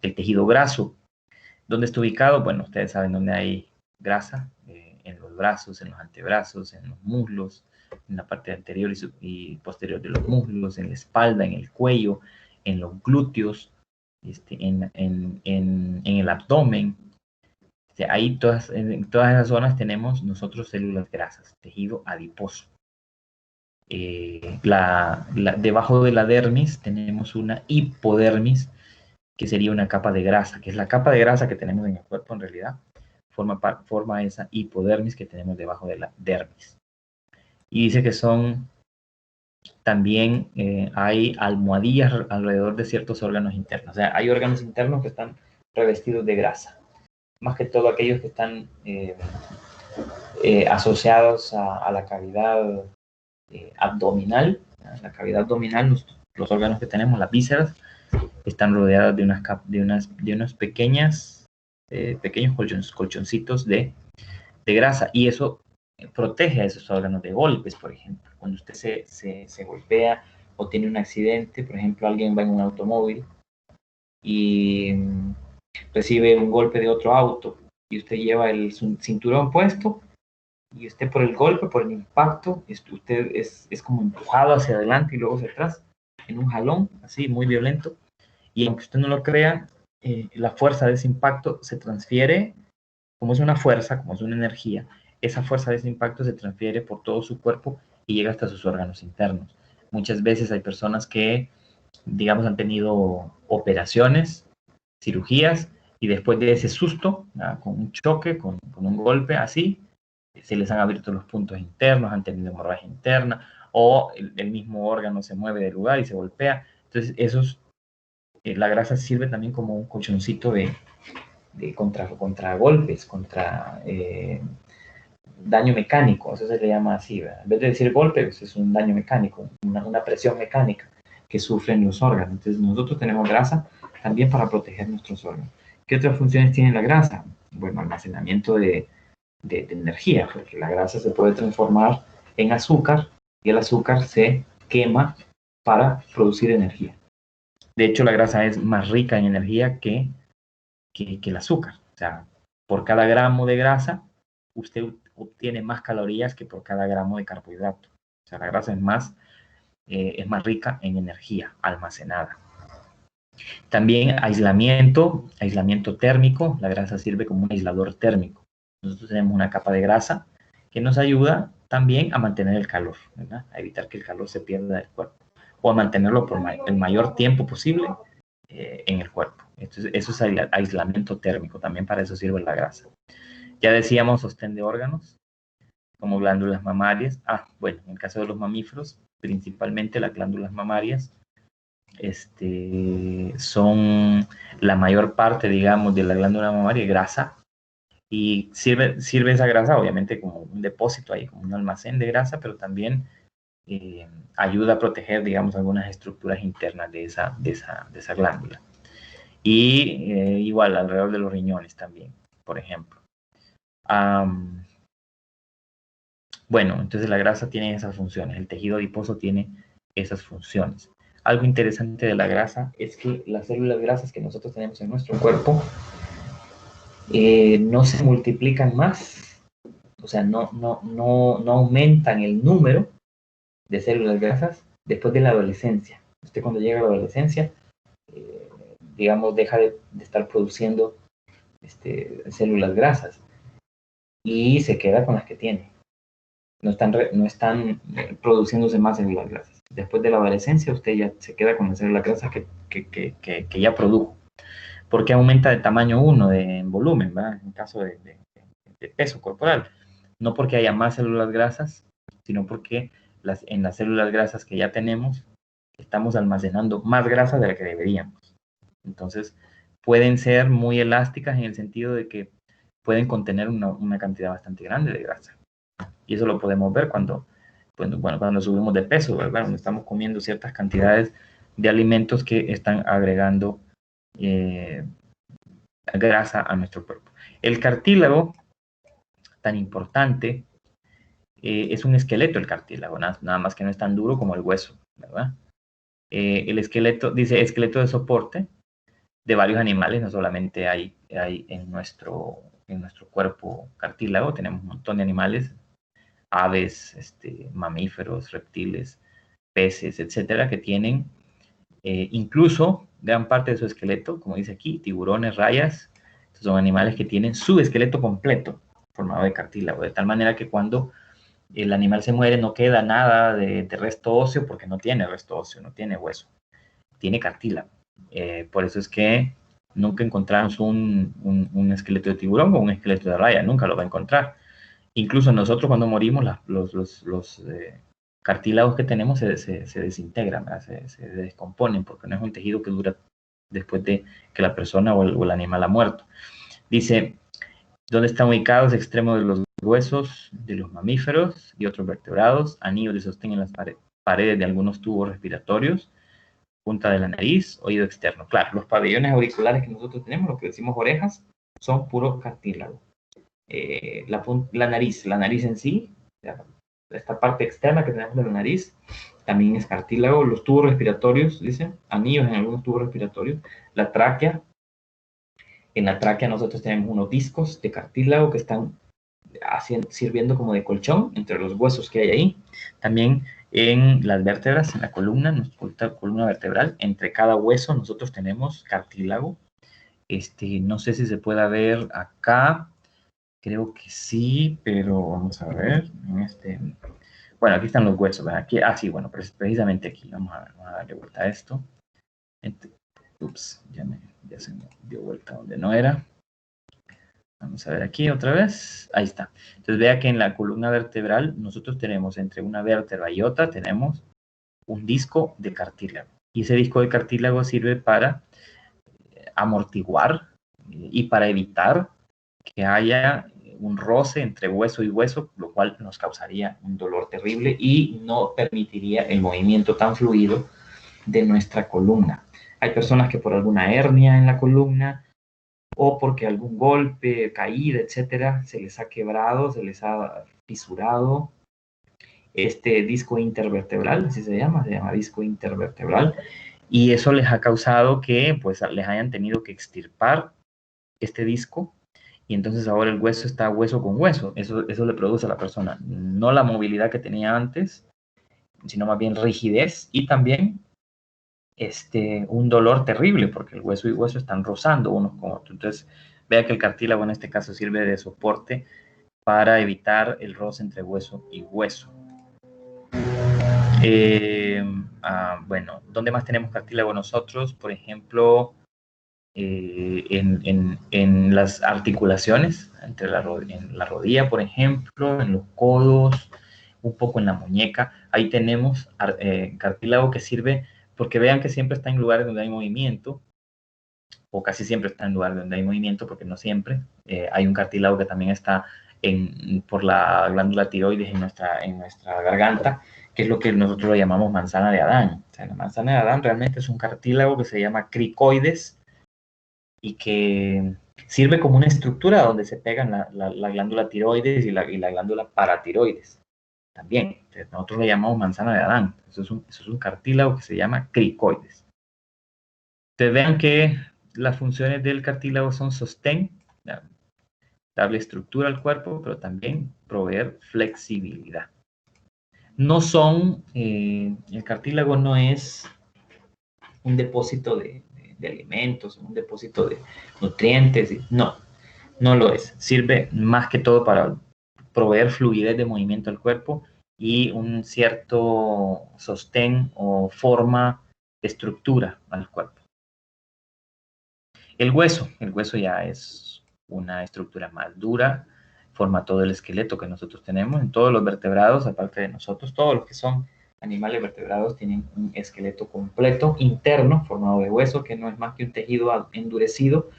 el tejido graso. ¿Dónde está ubicado? Bueno, ustedes saben dónde hay grasa, en los brazos, en los antebrazos, en los muslos, en la parte anterior y posterior de los muslos, en la espalda, en el cuello, en los glúteos, en el abdomen. Ahí en todas esas zonas tenemos nosotros células grasas, tejido adiposo. Debajo de la dermis tenemos una hipodermis, que sería una capa de grasa, que es la capa de grasa que tenemos en el cuerpo en realidad, forma esa hipodermis que tenemos debajo de la dermis. Y dice que también hay almohadillas alrededor de ciertos órganos internos. O sea, hay órganos internos que están revestidos de grasa, más que todo aquellos que están asociados a la cavidad abdominal. La cavidad abdominal, los órganos que tenemos, las vísceras, están rodeadas de unos pequeños colchoncitos de grasa, y eso protege a esos órganos de golpes. Por ejemplo, cuando usted se golpea o tiene un accidente, por ejemplo, alguien va en un automóvil y recibe un golpe de otro auto y usted lleva el cinturón puesto, y usted por el golpe, por el impacto, usted es como empujado hacia adelante y luego hacia atrás en un jalón así muy violento. Y aunque usted no lo crea, la fuerza de ese impacto se transfiere, como es una fuerza, como es una energía, esa fuerza de ese impacto se transfiere por todo su cuerpo y llega hasta sus órganos internos. Muchas veces hay personas que, digamos, han tenido operaciones, cirugías, y después de ese susto, con un choque, con un golpe así, se les han abierto los puntos internos, han tenido hemorragia interna, o el mismo órgano se mueve del lugar y se golpea. Entonces, la grasa sirve también como un colchoncito contra golpes, contra daño mecánico, eso se le llama así, ¿verdad? En vez de decir golpe, pues es un daño mecánico, una presión mecánica que sufren los órganos. Entonces nosotros tenemos grasa también para proteger nuestros órganos. ¿Qué otras funciones tiene la grasa? Bueno, almacenamiento de energía, porque la grasa se puede transformar en azúcar y el azúcar se quema para producir energía. De hecho, la grasa es más rica en energía que el azúcar. O sea, por cada gramo de grasa, usted obtiene más calorías que por cada gramo de carbohidrato. O sea, la grasa es más rica en energía almacenada. También aislamiento térmico. La grasa sirve como un aislador térmico. Nosotros tenemos una capa de grasa que nos ayuda también a mantener el calor, ¿verdad? A evitar que el calor se pierda del cuerpo, o a mantenerlo por el mayor tiempo posible en el cuerpo. Entonces, eso es aislamiento térmico, también para eso sirve la grasa. Ya decíamos sostén de órganos, como glándulas mamarias. Bueno, en el caso de los mamíferos, principalmente las glándulas mamarias, son la mayor parte, digamos, de la glándula mamaria grasa, y sirve esa grasa obviamente como un depósito ahí, como un almacén de grasa, pero también ayuda a proteger, digamos, algunas estructuras internas de esa glándula. Y igual alrededor de los riñones también, por ejemplo. Bueno, entonces la grasa tiene esas funciones, el tejido adiposo tiene esas funciones. Algo interesante de la grasa es que las células grasas que nosotros tenemos en nuestro cuerpo no se multiplican más, o sea, no aumentan el número de células grasas después de la adolescencia. Usted cuando llega a la adolescencia, digamos, deja de estar produciendo células grasas y se queda con las que tiene. No están produciéndose más células grasas. Después de la adolescencia, usted ya se queda con las células grasas que ya produjo. Porque aumenta de tamaño uno, en volumen, ¿verdad? En caso de peso corporal. No porque haya más células grasas, sino porque en las células grasas que ya tenemos, estamos almacenando más grasa de la que deberíamos. Entonces, pueden ser muy elásticas en el sentido de que pueden contener una cantidad bastante grande de grasa. Y eso lo podemos ver cuando subimos de peso, ¿verdad? Cuando estamos comiendo ciertas cantidades de alimentos que están agregando grasa a nuestro cuerpo. El cartílago, tan importante, es un esqueleto el cartílago, nada más que no es tan duro como el hueso, ¿verdad? El esqueleto, dice esqueleto de soporte de varios animales, no solamente hay en nuestro cuerpo cartílago, tenemos un montón de animales, aves, mamíferos, reptiles, peces, etcétera, que tienen incluso gran parte de su esqueleto, como dice aquí, tiburones, rayas, son animales que tienen su esqueleto completo formado de cartílago, de tal manera que cuando el animal se muere no queda nada de resto óseo porque no tiene resto óseo, no tiene hueso, tiene cartílago. Por eso es que nunca encontramos un esqueleto de tiburón o un esqueleto de raya, nunca lo va a encontrar. Incluso nosotros cuando morimos, los cartílagos que tenemos se desintegran, se descomponen porque no es un tejido que dura después de que la persona o el animal ha muerto. Dice, ¿dónde están ubicados extremos de los huesos de los mamíferos y otros vertebrados? Anillos de sostén en las paredes de algunos tubos respiratorios, punta de la nariz, oído externo. Claro, los pabellones auriculares que nosotros tenemos, lo que decimos orejas, son puro cartílago. La nariz en sí, esta parte externa que tenemos de la nariz, también es cartílago. Los tubos respiratorios, dicen, anillos en algunos tubos respiratorios. La tráquea, en la tráquea nosotros tenemos unos discos de cartílago que están sirviendo como de colchón entre los huesos que hay ahí. También en las vértebras, en la columna, nuestra columna vertebral, entre cada hueso nosotros tenemos cartílago. No sé si se pueda ver acá, creo que sí, pero vamos a ver. Bueno, aquí están los huesos, ¿verdad? Aquí, sí, bueno, precisamente aquí. Vamos a darle vuelta a esto. Ups, ya se me dio vuelta donde no era. Vamos a ver aquí otra vez. Ahí está. Entonces vea que en la columna vertebral nosotros tenemos entre una vértebra y otra tenemos un disco de cartílago. Y ese disco de cartílago sirve para amortiguar y para evitar que haya un roce entre hueso y hueso, lo cual nos causaría un dolor terrible y no permitiría el movimiento tan fluido de nuestra columna. Hay personas que por alguna hernia en la columna o porque algún golpe, caída, etcétera, se les ha quebrado, se les ha fisurado este disco intervertebral, así se llama disco intervertebral, y eso les ha causado que pues les hayan tenido que extirpar este disco y entonces ahora el hueso está hueso con hueso. Eso le produce a la persona no la movilidad que tenía antes, sino más bien rigidez y también un dolor terrible porque el hueso y hueso están rozando unos con otros. Entonces, vea que el cartílago en este caso sirve de soporte para evitar el roce entre hueso y hueso. Bueno, ¿dónde más tenemos cartílago nosotros? Por ejemplo, en las articulaciones, en la rodilla, por ejemplo, en los codos, un poco en la muñeca. Ahí tenemos cartílago que sirve, porque vean que siempre está en lugares donde hay movimiento, o casi siempre está en lugares donde hay movimiento, porque no siempre. Hay un cartílago que también está por la glándula tiroides en nuestra garganta, que es lo que nosotros lo llamamos manzana de Adán. O sea, la manzana de Adán realmente es un cartílago que se llama cricoides, y que sirve como una estructura donde se pegan la glándula tiroides y la glándula paratiroides. También, nosotros le llamamos manzana de Adán. Eso es un cartílago que se llama cricoides. Ustedes vean que las funciones del cartílago son sostén, darle estructura al cuerpo, pero también proveer flexibilidad. No son, el cartílago no es un depósito de alimentos, un depósito de nutrientes, no lo es. Sirve más que todo para proveer fluidez de movimiento al cuerpo y un cierto sostén o forma de estructura al cuerpo. El hueso ya es una estructura más dura, forma todo el esqueleto que nosotros tenemos en todos los vertebrados, aparte de nosotros, todos los que son animales vertebrados tienen un esqueleto completo interno formado de hueso, que no es más que un tejido endurecido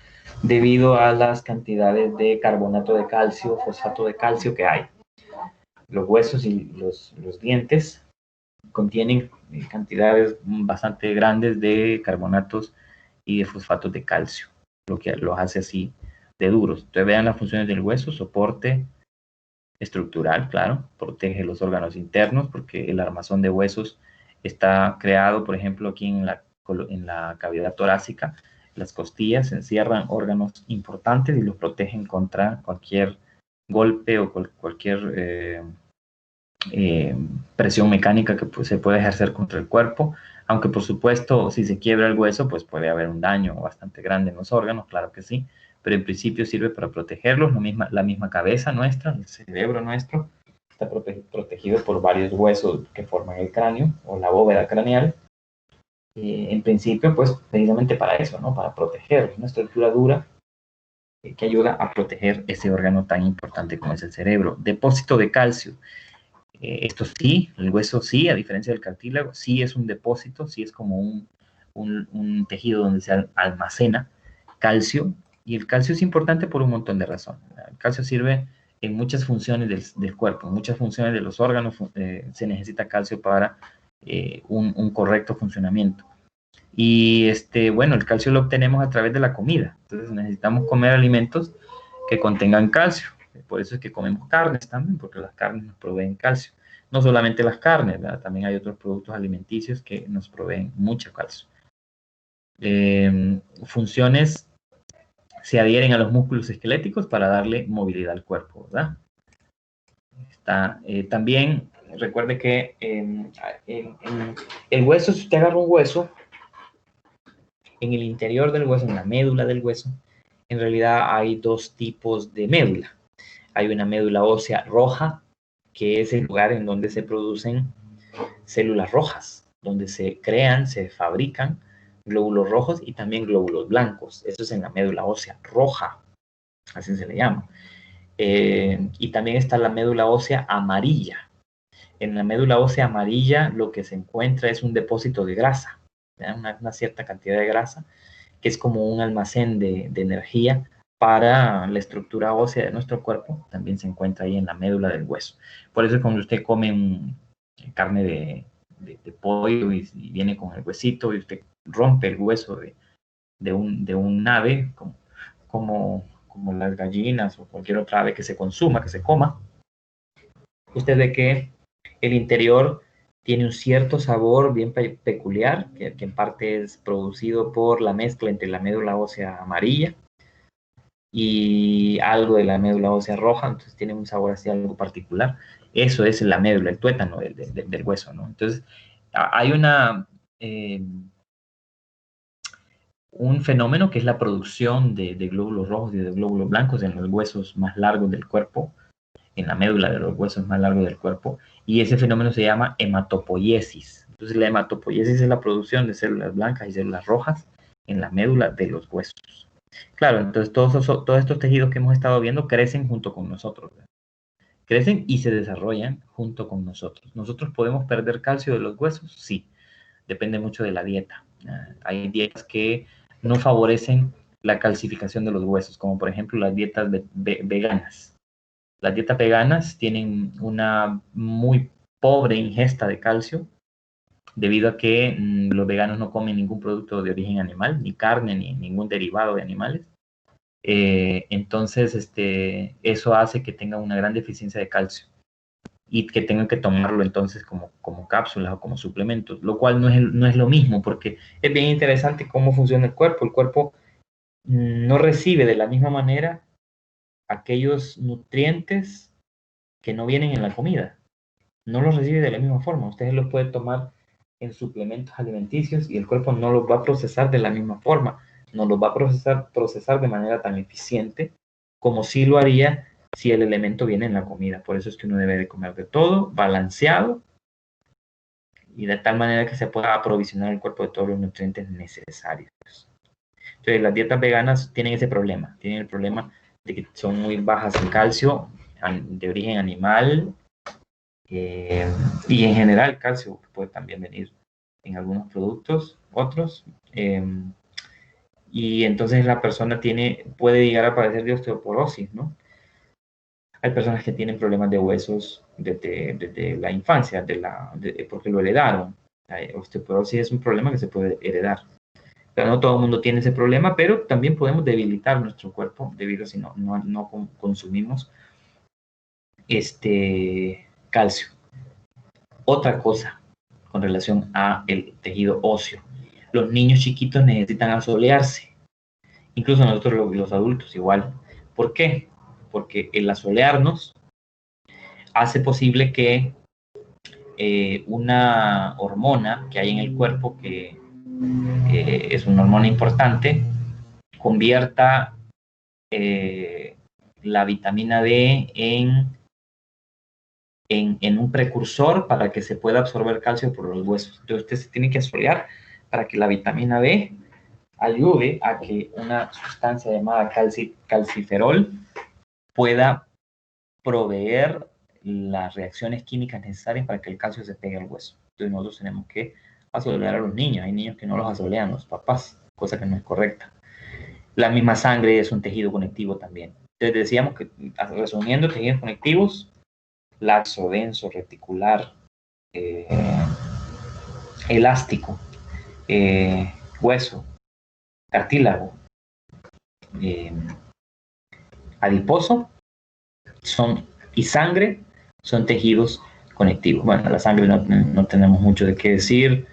debido a las cantidades de carbonato de calcio, fosfato de calcio que hay. Los huesos y los dientes contienen cantidades bastante grandes de carbonatos y de fosfatos de calcio, lo que los hace así de duros. Entonces vean las funciones del hueso: soporte estructural, claro, protege los órganos internos porque el armazón de huesos está creado, por ejemplo, aquí en la cavidad torácica. Las costillas encierran órganos importantes y los protegen contra cualquier golpe o cualquier presión mecánica que pues, se puede ejercer contra el cuerpo, aunque por supuesto si se quiebra el hueso pues puede haber un daño bastante grande en los órganos, claro que sí, pero en principio sirve para protegerlos. La misma cabeza nuestra, el cerebro nuestro, está protegido por varios huesos que forman el cráneo o la bóveda craneal. En principio pues precisamente para eso, ¿no? Para proteger, una estructura dura que ayuda a proteger ese órgano tan importante como es el cerebro. Depósito de calcio. Esto sí, el hueso sí, a diferencia del cartílago, sí es un depósito, sí es como un tejido donde se almacena calcio, y el calcio es importante por un montón de razones. El calcio sirve en muchas funciones del cuerpo, en muchas funciones de los órganos se necesita calcio para un correcto funcionamiento. Y bueno, el calcio lo obtenemos a través de la comida, entonces necesitamos comer alimentos que contengan calcio. Por eso es que comemos carnes también, porque las carnes nos proveen calcio. No solamente las carnes, ¿verdad? También hay otros productos alimenticios que nos proveen mucho calcio. Funciones: se adhieren a los músculos esqueléticos para darle movilidad al cuerpo, ¿verdad? También recuerde que el hueso, si usted agarra un hueso, en el interior del hueso, en la médula del hueso, en realidad hay dos tipos de médula. Hay una médula ósea roja, que es el lugar en donde se producen células rojas, donde se crean, se fabrican glóbulos rojos y también glóbulos blancos. Eso es en la médula ósea roja, así se le llama. Y también está la médula ósea amarilla. En la médula ósea amarilla lo que se encuentra es un depósito de grasa, una cierta cantidad de grasa, que es como un almacén de energía para la estructura ósea de nuestro cuerpo. También se encuentra ahí en la médula del hueso. Por eso cuando usted come carne de pollo y viene con el huesito y usted rompe el hueso de un ave, como las gallinas o cualquier otra ave que se consuma, que se coma, usted ve que el interior tiene un cierto sabor bien peculiar, que en parte es producido por la mezcla entre la médula ósea amarilla y algo de la médula ósea roja, entonces tiene un sabor así algo particular. Eso es la médula, el tuétano del hueso, ¿no? Entonces, hay un fenómeno que es la producción de glóbulos rojos y de glóbulos blancos en los huesos más largos del cuerpo, en la médula de los huesos más largos del cuerpo, y ese fenómeno se llama hematopoiesis. Entonces la hematopoiesis es la producción de células blancas y células rojas en la médula de los huesos. Claro, entonces todos estos tejidos que hemos estado viendo crecen junto con nosotros, ¿verdad? Crecen y se desarrollan junto con nosotros. ¿Nosotros podemos perder calcio de los huesos? Sí, depende mucho de la dieta. Hay dietas que no favorecen la calcificación de los huesos, como por ejemplo las dietas veganas. Las dietas veganas tienen una muy pobre ingesta de calcio debido a que los veganos no comen ningún producto de origen animal, ni carne, ni ningún derivado de animales. Entonces, eso hace que tengan una gran deficiencia de calcio y que tengan que tomarlo entonces como cápsulas o como suplementos, lo cual no es lo mismo, porque es bien interesante cómo funciona el cuerpo. El cuerpo no recibe de la misma manera aquellos nutrientes que no vienen en la comida. No los recibe de la misma forma. Ustedes los pueden tomar en suplementos alimenticios y el cuerpo no los va a procesar de la misma forma. No los va a procesar de manera tan eficiente como si lo haría si el elemento viene en la comida. Por eso es que uno debe de comer de todo, balanceado, y de tal manera que se pueda aprovisionar el cuerpo de todos los nutrientes necesarios. Entonces, las dietas veganas tienen ese problema. Tienen el problema de que son muy bajas en calcio, de origen animal, Y en general calcio puede también venir en algunos productos, otros. Y entonces la persona puede llegar a padecer de osteoporosis, ¿no? Hay personas que tienen problemas de huesos desde la infancia, porque lo heredaron. La osteoporosis es un problema que se puede heredar. Pero no todo el mundo tiene ese problema, pero también podemos debilitar nuestro cuerpo debido a si no consumimos calcio. Otra cosa con relación a el tejido óseo. Los niños chiquitos necesitan asolearse. Incluso nosotros los adultos igual. ¿Por qué? Porque el asolearnos hace posible que una hormona que hay en el cuerpo, que es una hormona importante, convierta la vitamina D en un precursor para que se pueda absorber calcio por los huesos. Entonces usted se tiene que asolear para que la vitamina D ayude a que una sustancia llamada calciferol pueda proveer las reacciones químicas necesarias para que el calcio se pegue al hueso. Entonces nosotros tenemos que asolear a los niños. Hay niños que no los asolean los papás, cosa que no es correcta. La misma sangre es un tejido conectivo también. Entonces decíamos que, resumiendo, tejidos conectivos: laxo, denso, reticular, elástico, hueso, cartílago, adiposo y sangre son tejidos conectivos. Bueno, la sangre no tenemos mucho de qué decir.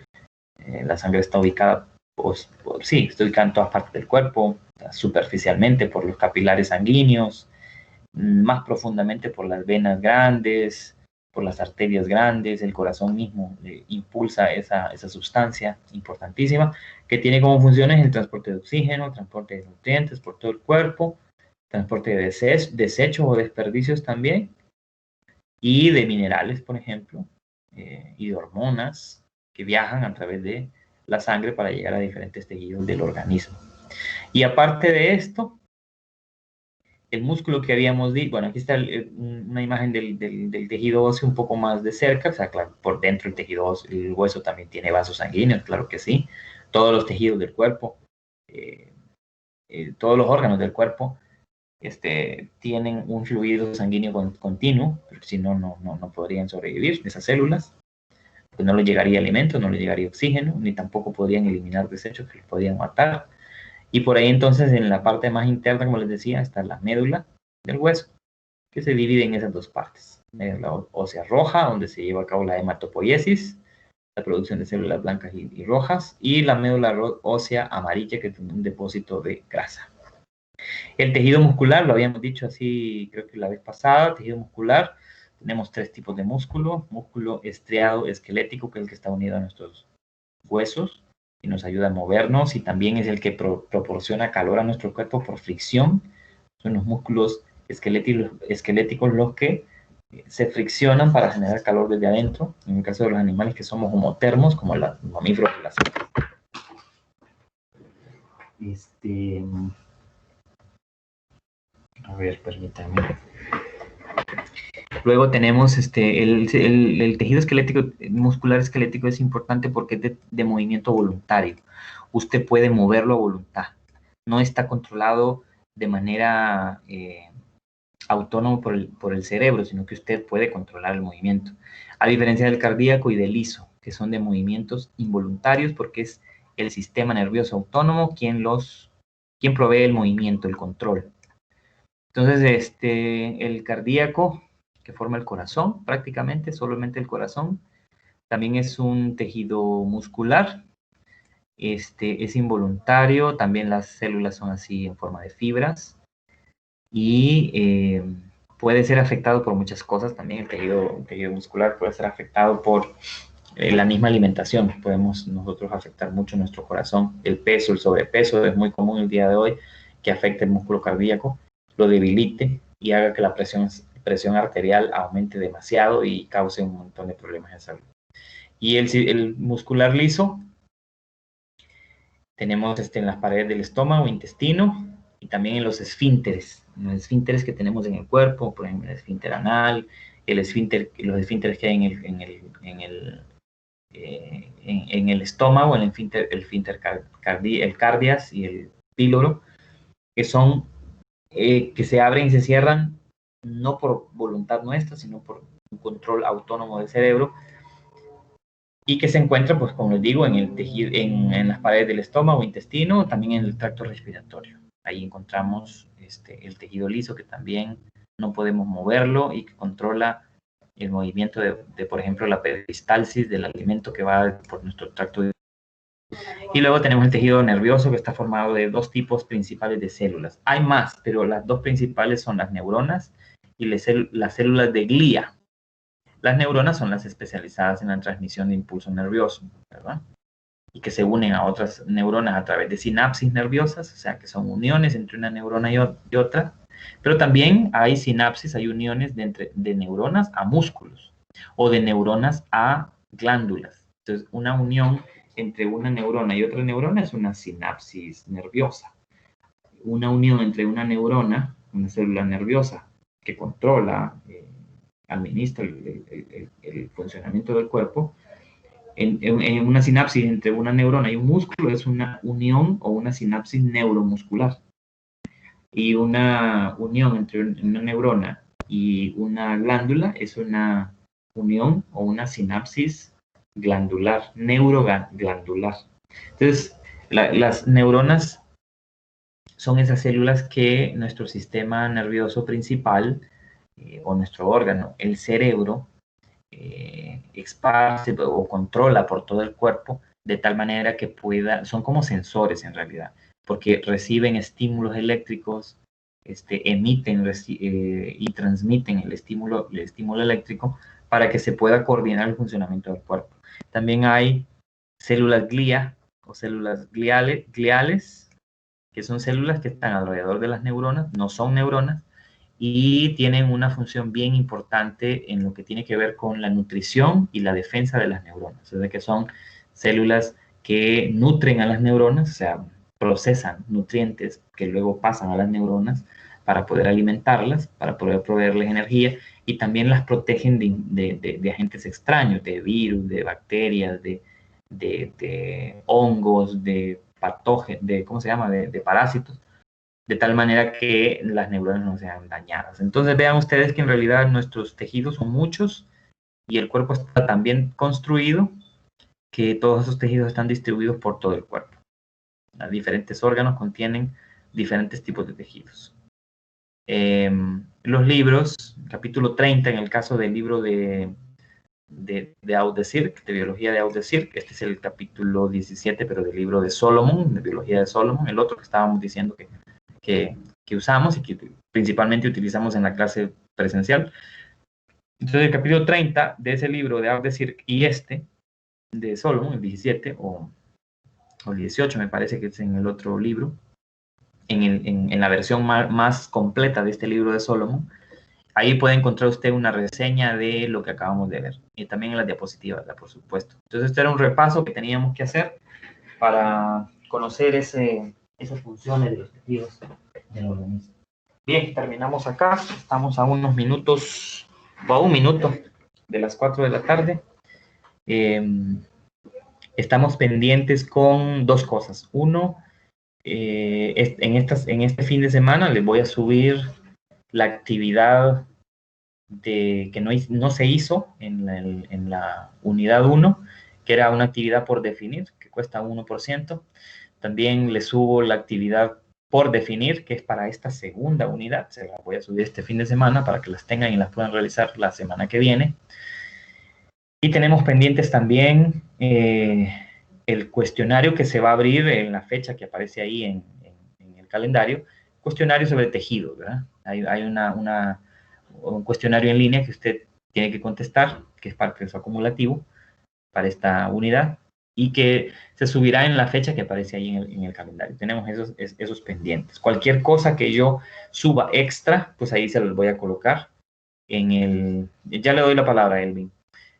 La sangre está ubicada, está ubicada en todas partes del cuerpo, superficialmente por los capilares sanguíneos, más profundamente por las venas grandes, por las arterias grandes. El corazón mismo impulsa esa sustancia importantísima que tiene como funciones el transporte de oxígeno, transporte de nutrientes por todo el cuerpo, transporte de desechos o desperdicios también, y de minerales, por ejemplo, y de hormonas que viajan a través de la sangre para llegar a diferentes tejidos del organismo. Y aparte de esto, el músculo que habíamos dicho, bueno, aquí está una imagen del tejido óseo un poco más de cerca. O sea, claro, por dentro el tejido óseo, el hueso también tiene vasos sanguíneos, claro que sí. Todos los tejidos del cuerpo, todos los órganos del cuerpo tienen un fluido sanguíneo continuo, porque si no, no podrían sobrevivir esas células. Pues no les llegaría alimento, no les llegaría oxígeno, ni tampoco podrían eliminar desechos que los podrían matar. Y por ahí entonces, en la parte más interna, como les decía, está la médula del hueso, que se divide en esas dos partes: la ósea roja, donde se lleva a cabo la hematopoiesis, la producción de células blancas y rojas, y la médula ósea amarilla, que es un depósito de grasa. El tejido muscular, lo habíamos dicho así, creo que la vez pasada. Tejido muscular, tenemos tres tipos de músculo: músculo estriado esquelético, que es el que está unido a nuestros huesos y nos ayuda a movernos, y también es el que proporciona calor a nuestro cuerpo por fricción. Son los músculos esqueléticos los que se friccionan para generar calor desde adentro, en el caso de los animales que somos homotermos, como los mamíferos y las aves. A ver, permítanme. Luego tenemos el tejido esquelético, muscular esquelético, es importante porque es de movimiento voluntario. Usted puede moverlo a voluntad. No está controlado de manera autónoma por el cerebro, sino que usted puede controlar el movimiento. A diferencia del cardíaco y del liso, que son de movimientos involuntarios, porque es el sistema nervioso autónomo quien provee el movimiento, el control. Entonces, el cardíaco, que forma el corazón, prácticamente, solamente el corazón, también es un tejido muscular. Es involuntario, también las células son así en forma de fibras, y puede ser afectado por muchas cosas. También el tejido muscular puede ser afectado por la misma alimentación. Podemos nosotros afectar mucho nuestro corazón. El peso, el sobrepeso es muy común el día de hoy, que afecte el músculo cardíaco, lo debilite y haga que la presión arterial aumente demasiado y cause un montón de problemas de salud. Y el muscular liso tenemos en las paredes del estómago, intestino, y también en los esfínteres que tenemos en el cuerpo, por ejemplo el esfínter anal, los esfínteres que hay en el estómago, el cardias y el píloro, que son que se abren y se cierran no por voluntad nuestra, sino por un control autónomo del cerebro, y que se encuentran, pues como les digo, en el tejido, en las paredes del estómago, intestino, también en el tracto respiratorio. Ahí encontramos el tejido liso, que también no podemos moverlo y que controla el movimiento de por ejemplo, la peristalsis del alimento que va por nuestro tracto. Y luego tenemos el tejido nervioso, que está formado de dos tipos principales de células. Hay más, pero las dos principales son las neuronas y las células de glía. Las neuronas son las especializadas en la transmisión de impulso nervioso, ¿verdad? Y que se unen a otras neuronas a través de sinapsis nerviosas, o sea, que son uniones entre una neurona y otra. Pero también hay sinapsis, hay uniones de neuronas a músculos o de neuronas a glándulas. Entonces, una unión entre una neurona y otra neurona es una sinapsis nerviosa. Una unión entre una neurona, una célula nerviosa que controla, administra el funcionamiento del cuerpo, en una sinapsis entre una neurona y un músculo es una unión o una sinapsis neuromuscular. Y una unión entre una neurona y una glándula es una unión o una sinapsis glandular, neuroglandular. Entonces, las neuronas son esas células que nuestro sistema nervioso principal o nuestro órgano, el cerebro, esparce o controla por todo el cuerpo de tal manera que son como sensores en realidad, porque reciben estímulos eléctricos, emiten y transmiten el estímulo eléctrico para que se pueda coordinar el funcionamiento del cuerpo. También hay células glía o células gliales, que son células que están alrededor de las neuronas, no son neuronas, y tienen una función bien importante en lo que tiene que ver con la nutrición y la defensa de las neuronas. O sea, que son células que nutren a las neuronas, o sea, procesan nutrientes que luego pasan a las neuronas para poder alimentarlas, para poder proveerles energía, y también las protegen de agentes extraños, de virus, de bacterias, de hongos, de patógenos, ¿cómo se llama?, de parásitos, de tal manera que las neuronas no sean dañadas. Entonces vean ustedes que en realidad nuestros tejidos son muchos y el cuerpo está tan bien construido que todos esos tejidos están distribuidos por todo el cuerpo. Los diferentes órganos contienen diferentes tipos de tejidos. Los libros, capítulo 30, en el caso del libro de Audesirk, de biología de Audesirk, este es el capítulo 17, pero del libro de Solomon, de biología de Solomon, el otro que estábamos diciendo que usamos y que principalmente utilizamos en la clase presencial. Entonces, el capítulo 30 de ese libro de Audesirk y de Solomon, el 17 o el 18, me parece que es en el otro libro, en la versión más completa de este libro de Solomon, ahí puede encontrar usted una reseña de lo que acabamos de ver. Y también en las diapositivas, por supuesto. Entonces, este era un repaso que teníamos que hacer para conocer esas funciones de los tejidos del organismo. Bien, terminamos acá. Estamos a unos minutos, o a un minuto de las 4 de la tarde. Estamos pendientes con dos cosas. Uno, en este fin de semana les voy a subir la actividad que no se hizo en la unidad 1, que era una actividad por definir, que cuesta 1%. También les subo la actividad por definir, que es para esta segunda unidad. Se la voy a subir este fin de semana para que las tengan y las puedan realizar la semana que viene. Y tenemos pendientes también el cuestionario que se va a abrir en la fecha que aparece ahí en el calendario, cuestionario sobre tejido, ¿verdad? Hay un cuestionario en línea que usted tiene que contestar, que es parte de su acumulativo para esta unidad, y que se subirá en la fecha que aparece ahí en el calendario. Tenemos esos pendientes. Cualquier cosa que yo suba extra, pues ahí se los voy a colocar ya le doy la palabra a Elvin.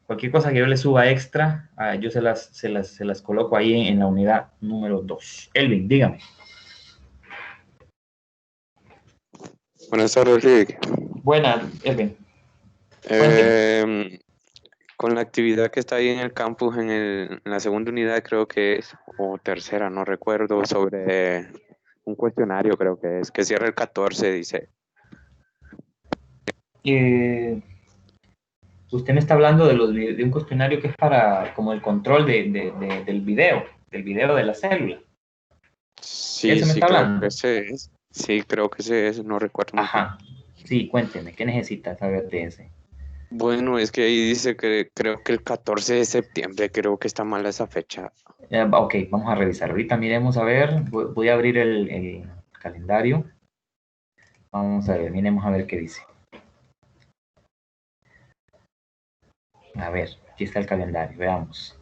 Cualquier cosa que yo le suba extra, yo se las coloco ahí en la unidad número 2. Elvin, dígame. Buenas tardes, Rick. Buenas, Elvin. Cuénteme. Con la actividad que está ahí en el campus, en la segunda unidad creo que es, o tercera, no recuerdo, sobre un cuestionario creo que es, que cierra el 14, dice. Eh, Usted me está hablando de un cuestionario que es para como el control del video de la célula. ¿De Sí, eso me sí, está creo que hablando? ese es. Sí, creo que ese es, no recuerdo muy bien. Ajá. Sí, cuénteme, ¿qué necesita saber de ese? Bueno, es que ahí dice que creo que el 14 de septiembre, creo que está mala esa fecha. Ok, vamos a revisar. Ahorita miremos a ver, voy a abrir el calendario. Vamos a ver, miremos a ver qué dice. A ver, aquí está el calendario, veamos.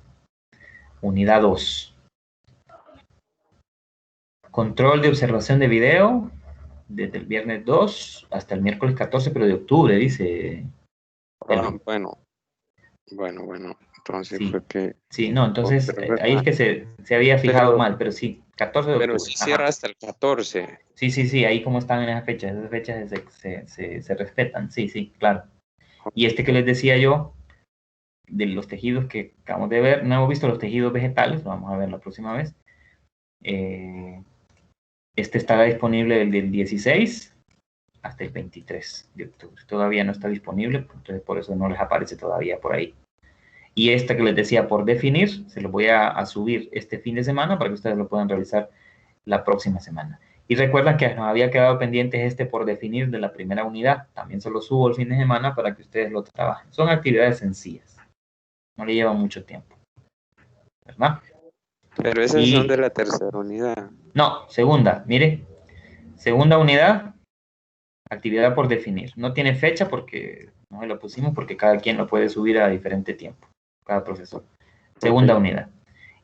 Unidad 2. Control de observación de video desde el viernes 2 hasta el miércoles 14, pero de octubre, dice Ah, Elvin. bueno. Entonces Sí, fue que... sí, no, oh, entonces pero, ahí es que se había fijado pero, mal, pero sí, 14 de pero octubre, sí cierra ajá. hasta el 14. Sí, sí, sí, ahí como están en esas fechas se respetan, sí, sí, claro. Y este que les decía yo, de los tejidos que acabamos de ver, no hemos visto los tejidos vegetales, lo vamos a ver la próxima vez. Este estará disponible del 16 hasta el 23 de octubre. Todavía no está disponible, entonces por eso no les aparece todavía por ahí. Y esta que les decía por definir, se lo voy a subir este fin de semana para que ustedes lo puedan realizar la próxima semana. Y recuerden que nos había quedado pendiente este por definir de la primera unidad. También se lo subo el fin de semana para que ustedes lo trabajen. Son actividades sencillas. No le lleva mucho tiempo, ¿verdad? Pero esas son de Y la tercera unidad. no, segunda, mire, segunda unidad, actividad por definir. No tiene fecha porque no se lo pusimos porque cada quien lo puede subir a diferente tiempo, cada profesor. Ok. Segunda unidad.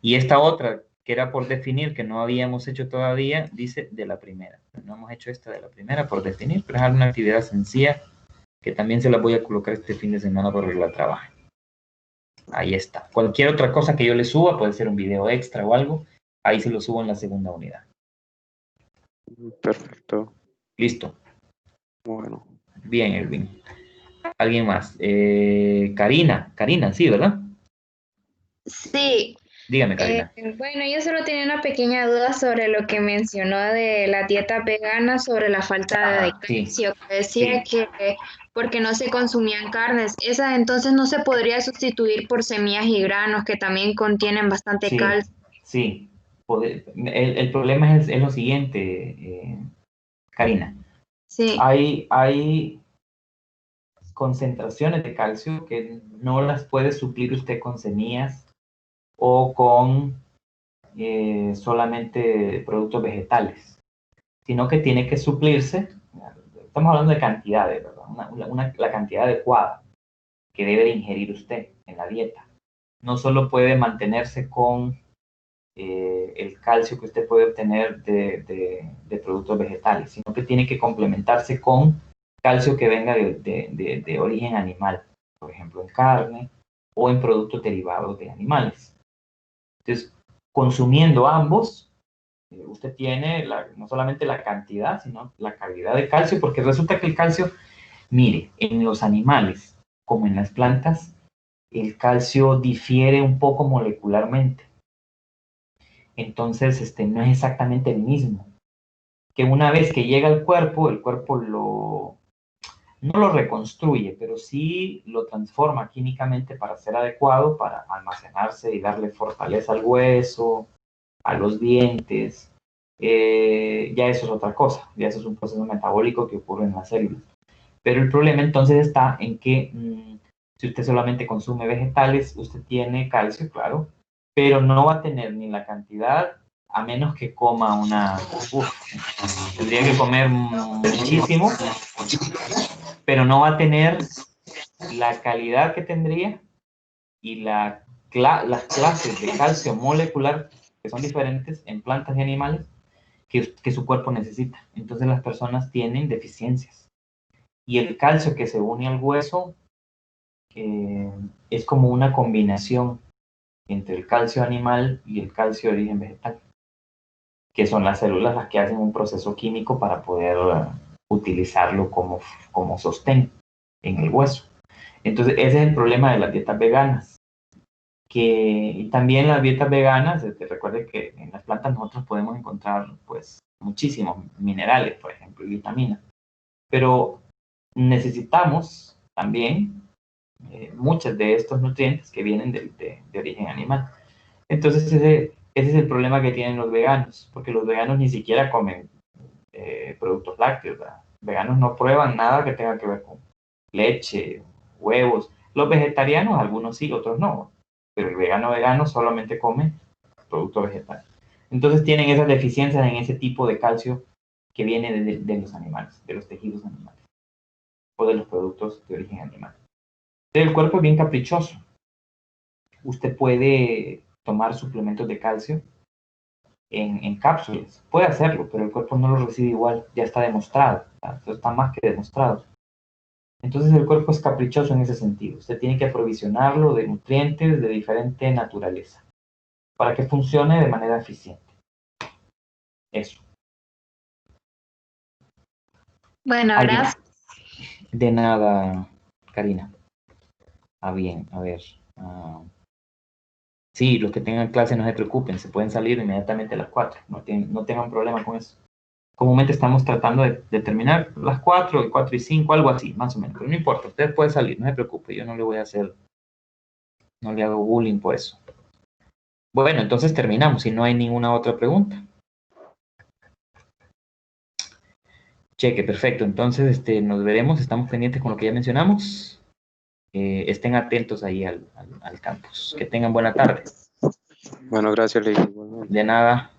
Y esta otra, que era por definir, que no habíamos hecho todavía, dice de la primera. No hemos hecho esta de la primera por definir, pero es una actividad sencilla que también se la voy a colocar este fin de semana para que la trabajen. Ahí está. Cualquier otra cosa que yo le suba, puede ser un video extra o algo, ahí se lo subo en la segunda unidad. Perfecto. Listo. Bueno. Bien, Elvin. ¿Alguien más? Karina, sí, ¿verdad? Sí, Dígame, Karina. bueno, yo solo tenía una pequeña duda sobre lo que mencionó de la dieta vegana, sobre la falta de Ajá, sí, calcio, que decía sí, que porque no se consumían carnes, esas entonces no se podría sustituir por semillas y granos que también contienen bastante sí, calcio. sí. El problema es lo siguiente, Karina. Sí, Hay concentraciones de calcio que no las puede suplir usted con semillas o con solamente productos vegetales, sino que tiene que suplirse, estamos hablando de cantidades, ¿verdad? La cantidad adecuada que debe de ingerir usted en la dieta. No solo puede mantenerse con el calcio que usted puede obtener de productos vegetales, sino que tiene que complementarse con calcio que venga de origen animal, por ejemplo en carne o en productos derivados de animales. Entonces, consumiendo ambos, usted tiene no solamente la cantidad, sino la calidad de calcio, porque resulta que el calcio, mire, en los animales como en las plantas, el calcio difiere un poco molecularmente. Entonces, no es exactamente el mismo. Que una vez que llega al cuerpo, el cuerpo no lo reconstruye, pero sí lo transforma químicamente para ser adecuado, para almacenarse y darle fortaleza al hueso, a los dientes. Ya eso es otra cosa, ya eso es un proceso metabólico que ocurre en las células. Pero el problema entonces está en que si usted solamente consume vegetales, usted tiene calcio, claro, pero no va a tener ni la cantidad a menos que coma tendría que comer muchísimo, pero no va a tener la calidad que tendría y las clases de calcio molecular que son diferentes en plantas y animales que su cuerpo necesita. Entonces las personas tienen deficiencias. Y el calcio que se une al hueso es como una combinación entre el calcio animal y el calcio de origen vegetal, que son las células las que hacen un proceso químico para poder utilizarlo como sostén en el hueso. Entonces, ese es el problema de las dietas veganas. Y también las dietas veganas, recuerde que en las plantas nosotros podemos encontrar pues muchísimos minerales, por ejemplo, y vitaminas. Pero necesitamos también muchos de estos nutrientes que vienen de origen animal. Entonces ese es el problema que tienen los veganos, porque los veganos ni siquiera comen productos lácteos, ¿verdad? Veganos no prueban nada que tenga que ver con leche, huevos. Los vegetarianos, algunos sí, otros no, pero el vegano solamente come productos vegetales. Entonces tienen esas deficiencias en ese tipo de calcio que viene de los animales, de los tejidos animales o de los productos de origen animal. El cuerpo es bien caprichoso. Usted puede tomar suplementos de calcio en cápsulas. Puede hacerlo, pero el cuerpo no lo recibe igual. Ya está demostrado. Eso está más que demostrado. Entonces el cuerpo es caprichoso en ese sentido. Usted tiene que aprovisionarlo de nutrientes de diferente naturaleza para que funcione de manera eficiente. Eso. Bueno, gracias. De nada, Karina. Bien, a ver. Sí, los que tengan clase no se preocupen, se pueden salir inmediatamente a las 4. No tengan problema con eso. Comúnmente estamos tratando de terminar las 4, 4 y 5, algo así, más o menos. Pero no importa, usted puede salir, no se preocupe. Yo no le voy a hacer, no le hago bullying por eso. Bueno, entonces terminamos, si no hay ninguna otra pregunta. Cheque, perfecto. Entonces nos veremos, estamos pendientes con lo que ya mencionamos. Estén atentos ahí al campus. Que tengan buena tarde. Bueno, gracias, Ley. De nada.